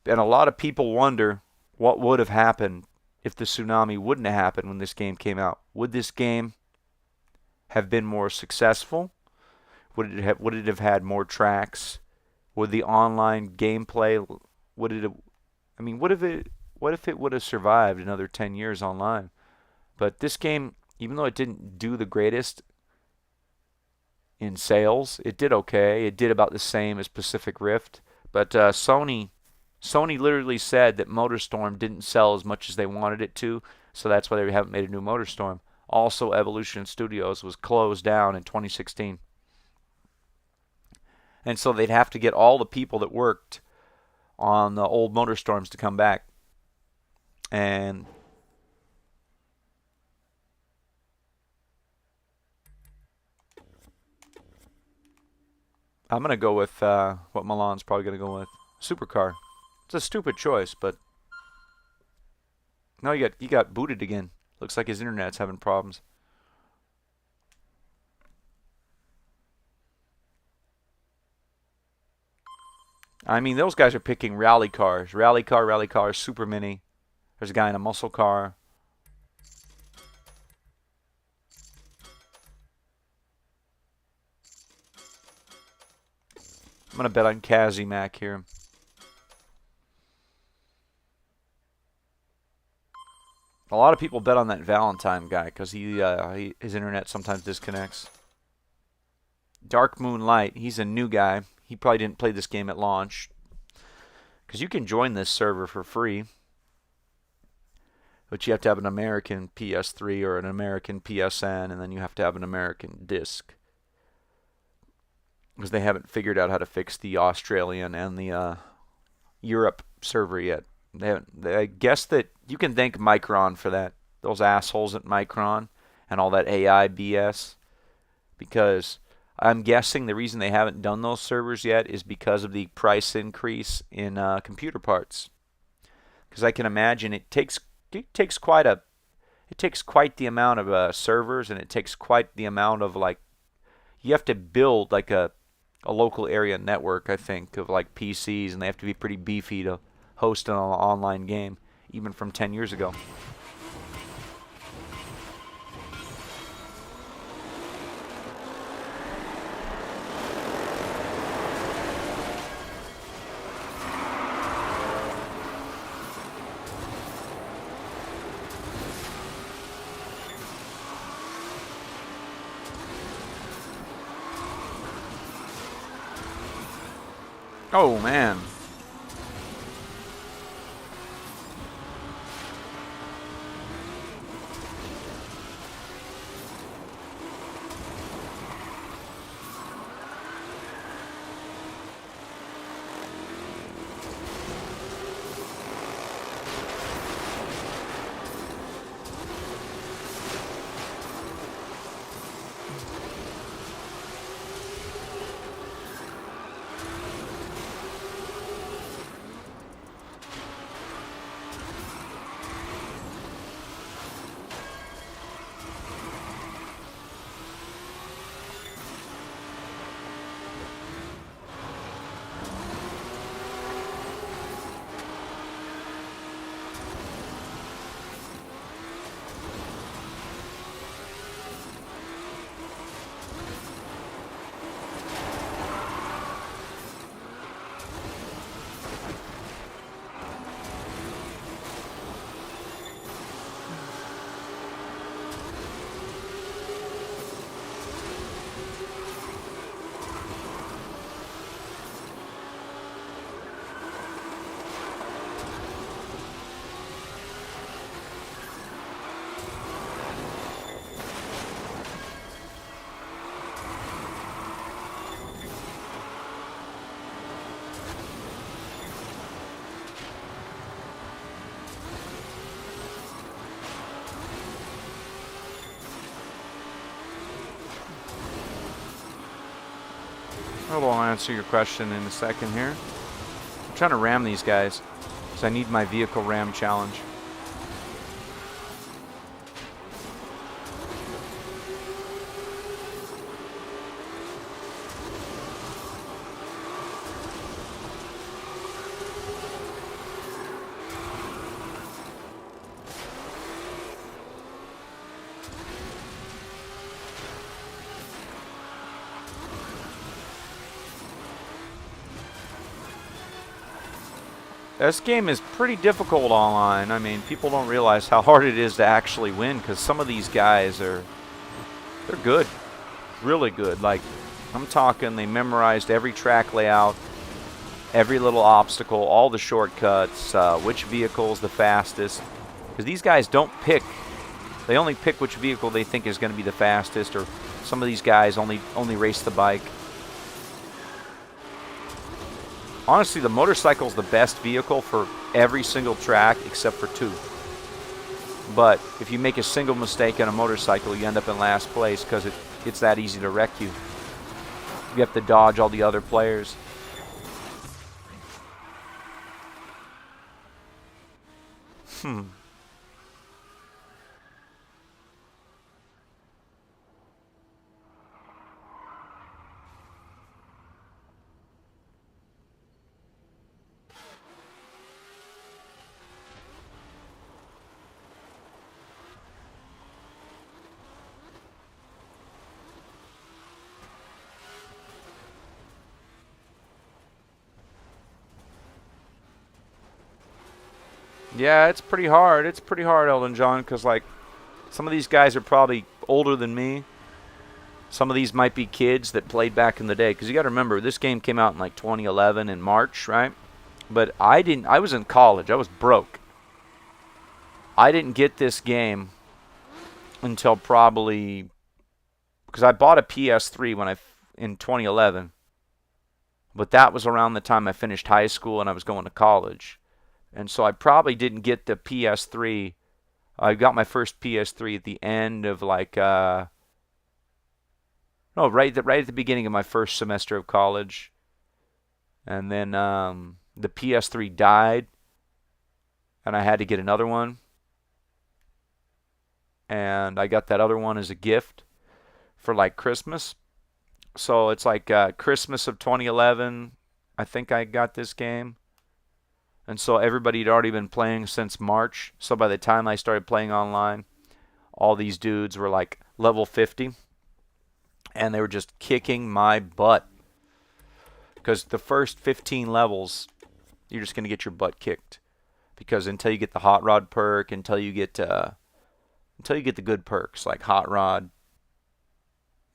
Speaker 1: And a lot of people wonder what would have happened if the tsunami wouldn't have happened when this game came out. Would this game have been more successful? Would it have had more tracks? Would the online gameplay what if it would have survived another 10 years online? But this game, even though it didn't do the greatest, in sales. It did okay. It did about the same as Pacific Rift, but Sony literally said that MotorStorm didn't sell as much as they wanted it to, so that's why they haven't made a new MotorStorm. Also, Evolution Studios was closed down in 2016. And so they'd have to get all the people that worked on the old MotorStorms to come back. And I'm going to go with what Milan's probably going to go with. Supercar. It's a stupid choice, but no, he got booted again. Looks like his internet's having problems. I mean, those guys are picking rally cars. Rally car, super mini. There's a guy in a muscle car. I'm going to bet on Kazimak here. A lot of people bet on that Valentine guy because his internet sometimes disconnects. Dark Moonlight, he's a new guy. He probably didn't play this game at launch. Because you can join this server for free. But you have to have an American PS3 or an American PSN, and then you have to have an American disc. Because they haven't figured out how to fix the Australian and the Europe server yet. I guess that you can thank Micron for that. Those assholes at Micron and all that AI BS. Because I'm guessing the reason they haven't done those servers yet is because of the price increase in computer parts. Because I can imagine it takes quite the amount of servers, and it takes quite the amount of you have to build like a local area network, I think, of like PCs, and they have to be pretty beefy to host an online game, even from 10 years ago. Oh, man. I'll answer your question in a second here. I'm trying to ram these guys, because I need my vehicle ram challenge. This game is pretty difficult online. I mean, people don't realize how hard it is to actually win, because some of these guys they're good, really good. Like I'm talking they memorized every track layout, every little obstacle, all the shortcuts, which vehicle's the fastest. Because these guys don't pick. They only pick which vehicle they think is going to be the fastest, or some of these guys only race the bike. Honestly, the motorcycle's the best vehicle for every single track except for 2. But if you make a single mistake on a motorcycle, you end up in last place because it's that easy to wreck you. You have to dodge all the other players. Yeah, it's pretty hard. It's pretty hard, Elton John, because, like, some of these guys are probably older than me. Some of these might be kids that played back in the day. Because you got to remember, this game came out in, like, 2011 in March, right? But I didn't. I was in college. I was broke. I didn't get this game until probably... Because I bought a PS3 in 2011. But that was around the time I finished high school and I was going to college. And so I probably didn't get the PS3. I got my first PS3 at the end of right at the beginning of my first semester of college. And then the PS3 died, and I had to get another one. And I got that other one as a gift for like Christmas. So it's like Christmas of 2011, I think I got this game. And so everybody had already been playing since March. So by the time I started playing online, all these dudes were like level 50. And they were just kicking my butt. Because the first 15 levels, you're just going to get your butt kicked. Because until you get the hot rod perk, until you get the good perks like hot rod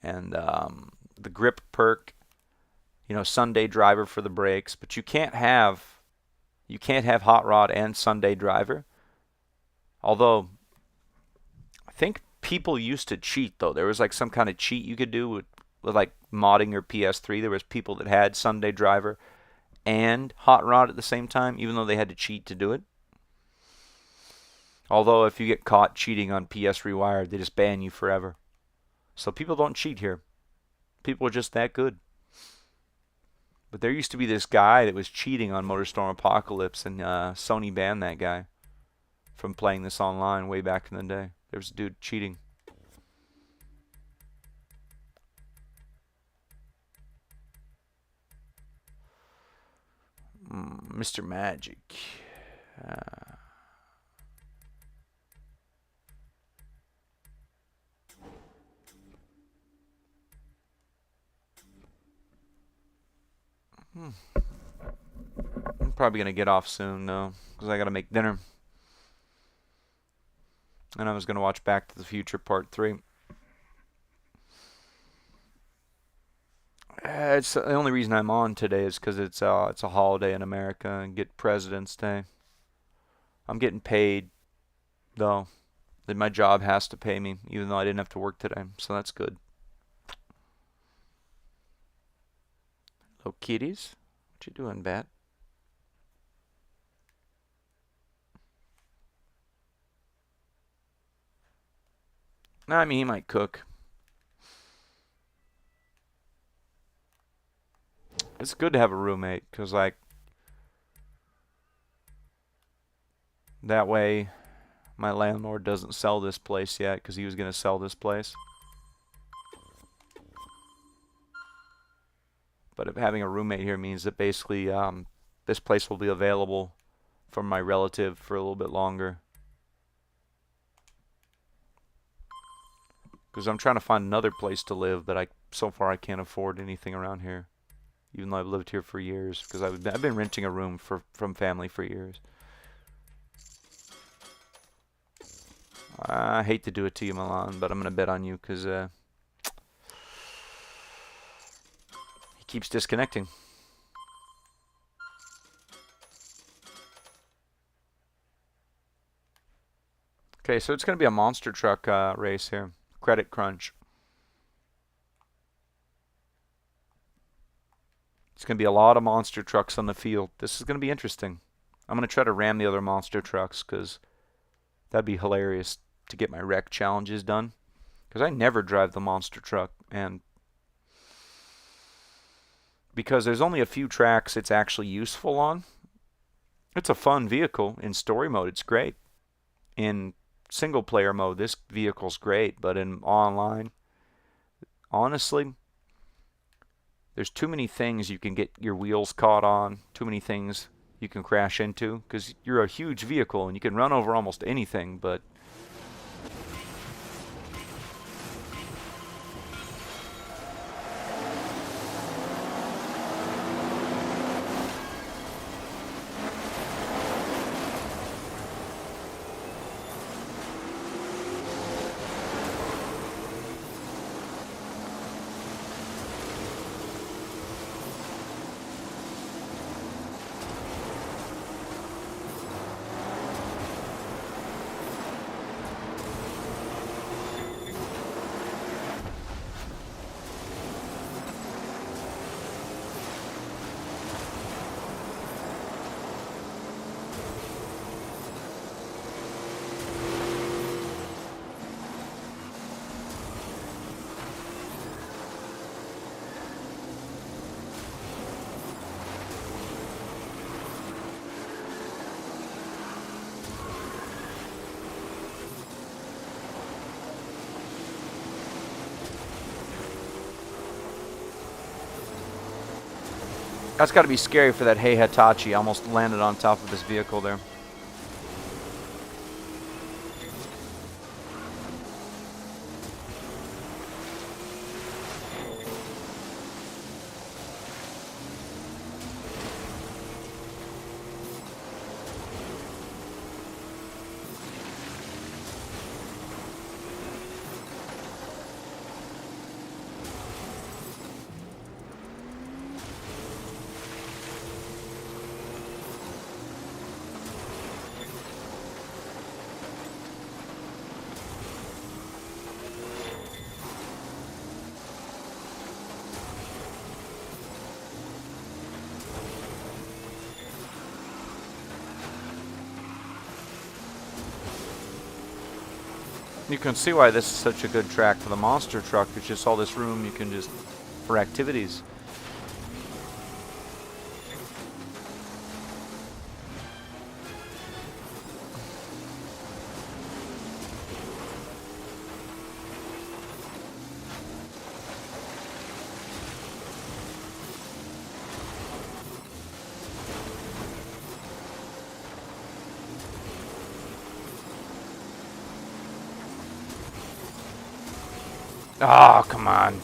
Speaker 1: and the grip perk, Sunday driver for the brakes. But you can't have hot rod and Sunday driver. Although I think people used to cheat, though. There was like some kind of cheat you could do with like modding your PS3. There was people that had Sunday driver and hot rod at the same time, even though they had to cheat to do it. Although if you get caught cheating on PS Rewired, they just ban you forever. So people don't cheat here. People are just that good. But there used to be this guy that was cheating on MotorStorm Apocalypse, and Sony banned that guy from playing this online way back in the day. There was a dude cheating. Mr. Magic. I'm probably going to get off soon, though, because I got to make dinner. And I was going to watch Back to the Future Part 3. It's the only reason I'm on today is because it's a holiday in America and get President's Day. I'm getting paid, though. That my job has to pay me, even though I didn't have to work today. So that's good. Hello, kitties. What you doing, Bat? I mean, he might cook. It's good to have a roommate, because, like, that way my landlord doesn't sell this place yet, because he was going to sell this place. But if having a roommate here means that basically this place will be available for my relative for a little bit longer. Because I'm trying to find another place to live, but so far I can't afford anything around here. Even though I've lived here for years, because I've been renting a room from family for years. I hate to do it to you, Milan, but I'm going to bet on you, because Keeps disconnecting. Okay, so it's going to be a monster truck race here. Credit crunch. It's going to be a lot of monster trucks on the field. This is going to be interesting. I'm going to try to ram the other monster trucks because that'd be hilarious to get my wreck challenges done. Because I never drive the monster truck, and because there's only a few tracks it's actually useful on. It's a fun vehicle. In story mode, it's great. In single player mode, this vehicle's great, but in online, honestly, there's too many things you can get your wheels caught on, too many things you can crash into, because you're a huge vehicle and you can run over almost anything, but that's got to be scary for that Hey Hitachi. Almost landed on top of his vehicle there. You can see why this is such a good track for the monster truck. There's just all this room you can just for activities. Oh, come on.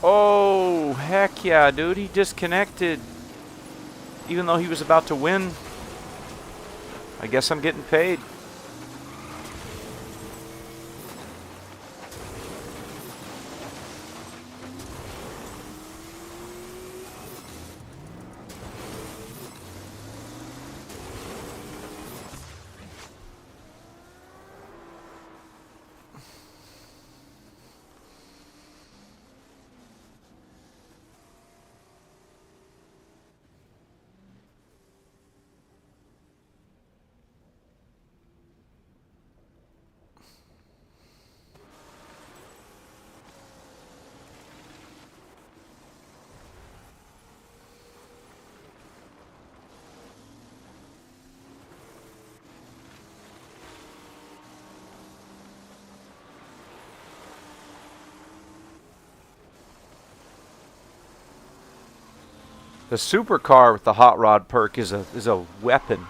Speaker 1: Oh, heck yeah, dude. He disconnected. Even though he was about to win. I guess I'm getting paid. The supercar with the hot rod perk is a weapon.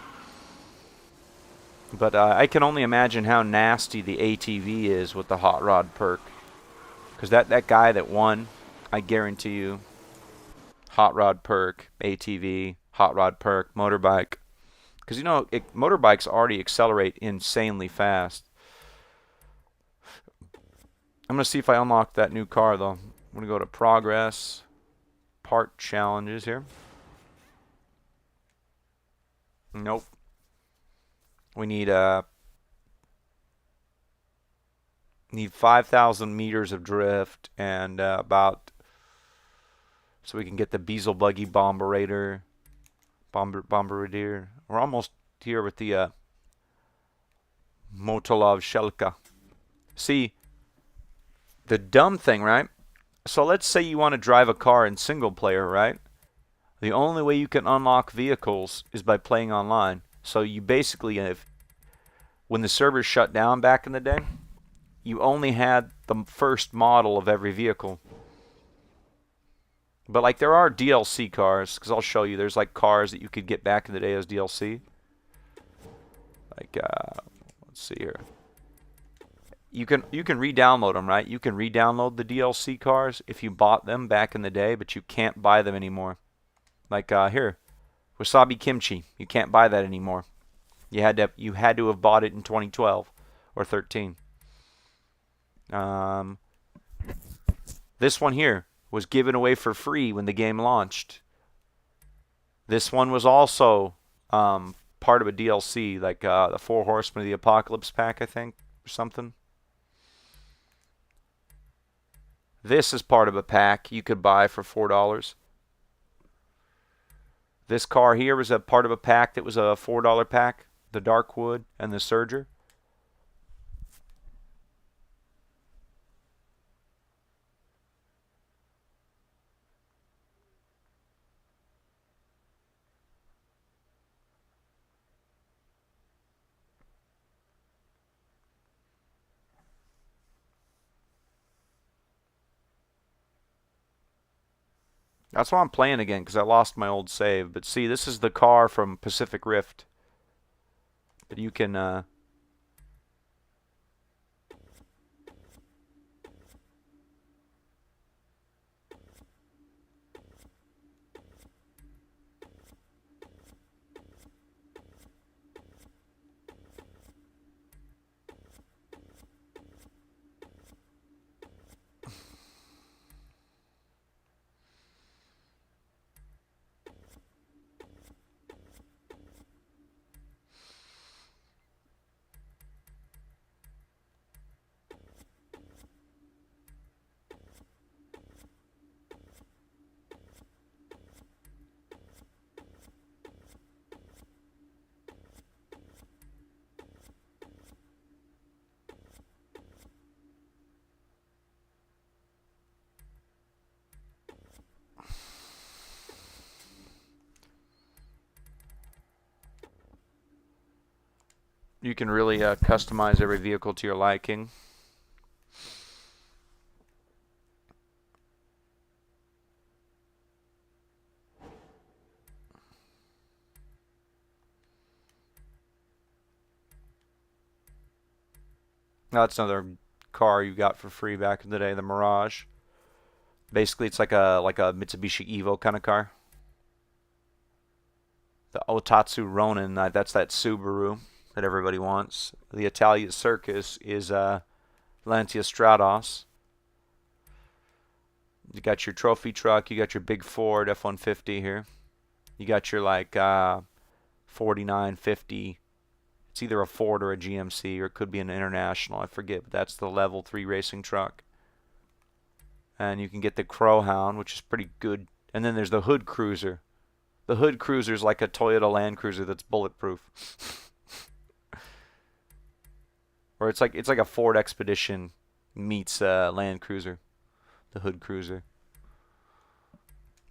Speaker 1: But I can only imagine how nasty the ATV is with the hot rod perk. Because that guy that won, I guarantee you, hot rod perk, ATV, hot rod perk, motorbike. Because you know, motorbikes already accelerate insanely fast. I'm going to see if I unlock that new car, though. I'm going to go to progress, part challenges here. Nope. We need 5,000 meters of drift and about, so we can get the Beazle Buggy Bombardier. We're almost here with the Motolov Shelka. See, the dumb thing, right? So let's say you want to drive a car in single player, right? The only way you can unlock vehicles is by playing online. So you basically, when the servers shut down back in the day, you only had the first model of every vehicle. But like there are DLC cars, because I'll show you. There's like cars that you could get back in the day as DLC. Like, let's see here. You can re-download them, right? You can re-download the DLC cars if you bought them back in the day, but you can't buy them anymore. Like here, Wasabi Kimchi. You can't buy that anymore. You had to have bought it in 2012 or 13. This one here was given away for free when the game launched. This one was also part of a DLC, like the Four Horsemen of the Apocalypse pack, I think, or something. This is part of a pack you could buy for $4. This car here was a part of a pack that was a $4 pack. The Darkwood and the Surger. That's why I'm playing again, because I lost my old save. But see, this is the car from Pacific Rift that you can really customize every vehicle to your liking. That's another car you got for free back in the day, the Mirage. Basically, it's like a Mitsubishi Evo kind of car. The Otatsu Ronin, that's that Subaru that everybody wants. The Italian Circus is Lancia Stratos. You got your trophy truck. You got your big Ford F-150 here. You got your like 4950. It's either a Ford or a GMC, or it could be an International. I forget, but that's the level 3 racing truck. And you can get the Crowhound, which is pretty good. And then there's the Hood Cruiser. The Hood Cruiser is like a Toyota Land Cruiser that's bulletproof. Or it's like a Ford Expedition meets Land Cruiser. The Hood Cruiser.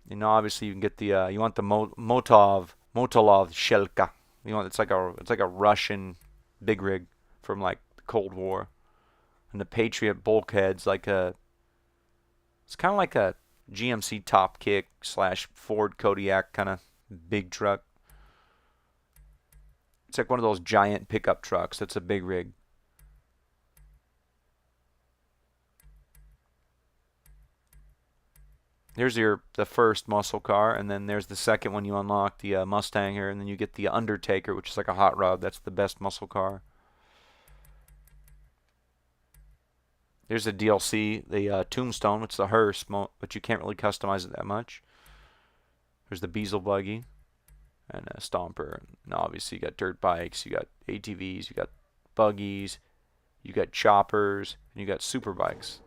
Speaker 1: You know, obviously you can get the you want the Motolov Shelka. You know, it's like a Russian big rig from like the Cold War. And the Patriot bulkhead's like it's kind of like a GMC Top Kick / Ford Kodiak kind of big truck. It's like one of those giant pickup trucks. That's a big rig. Here's the first muscle car, and then there's the second one you unlock, the Mustang here, and then you get the Undertaker, which is like a hot rod. That's the best muscle car. There's the DLC, the Tombstone, which is a hearse, but you can't really customize it that much. There's the Beazle buggy and a Stomper, and obviously you got dirt bikes, you got ATVs, you got buggies, you got choppers, and you got super bikes.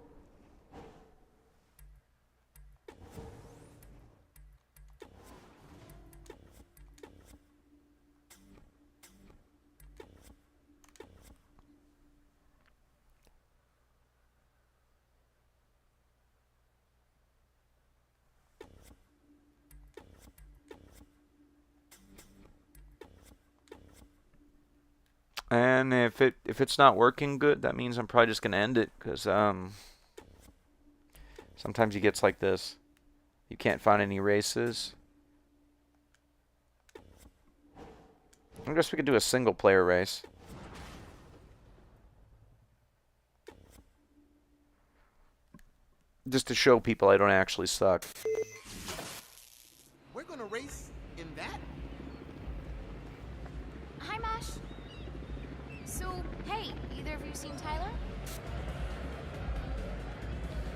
Speaker 1: And if it's not working good, that means I'm probably just gonna end it, because sometimes it gets like this. You can't find any races. I guess we could do a single player race. Just to show people I don't actually suck.
Speaker 2: We're gonna race in that?
Speaker 3: Hi, Mash. So, hey, either of you seen Tyler?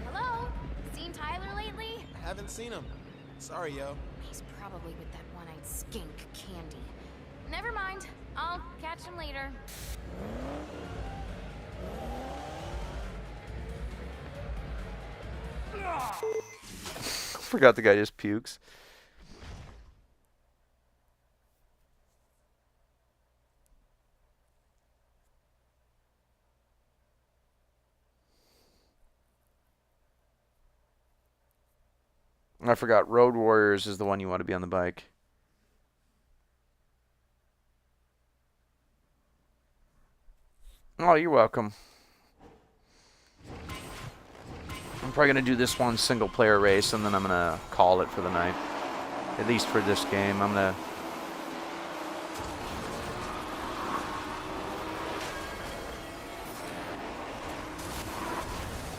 Speaker 3: Hello? Seen Tyler lately?
Speaker 2: I haven't seen him. Sorry, yo.
Speaker 3: He's probably with that one-eyed skink, Candy. Never mind. I'll catch him later.
Speaker 1: Forgot the guy just pukes. I forgot Road Warriors is the one you want to be on the bike. Oh, you're welcome. I'm probably going to do this one single player race, and then I'm going to call it for the night. At least for this game. I'm going to...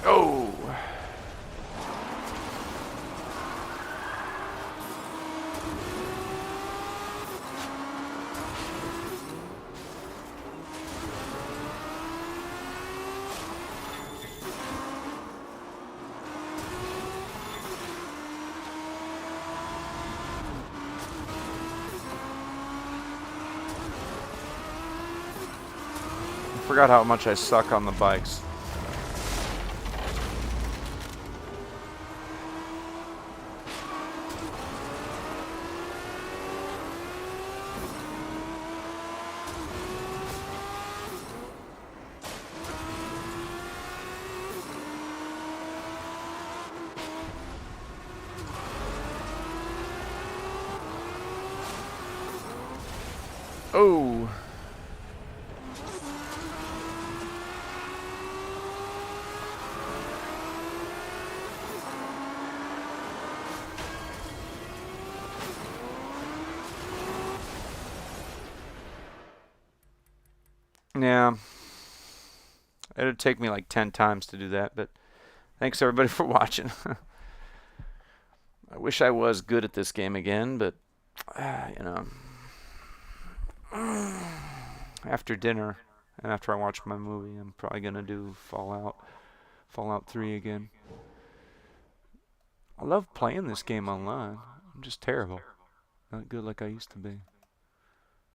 Speaker 1: Oh! I forgot how much I suck on the bikes. Oh! Yeah. It'd take me like 10 times to do that, but thanks everybody for watching. I wish I was good at this game again, but, you know. After dinner, and after I watch my movie, I'm probably going to do Fallout 3 again. I love playing this game online. I'm just terrible. Not good like I used to be.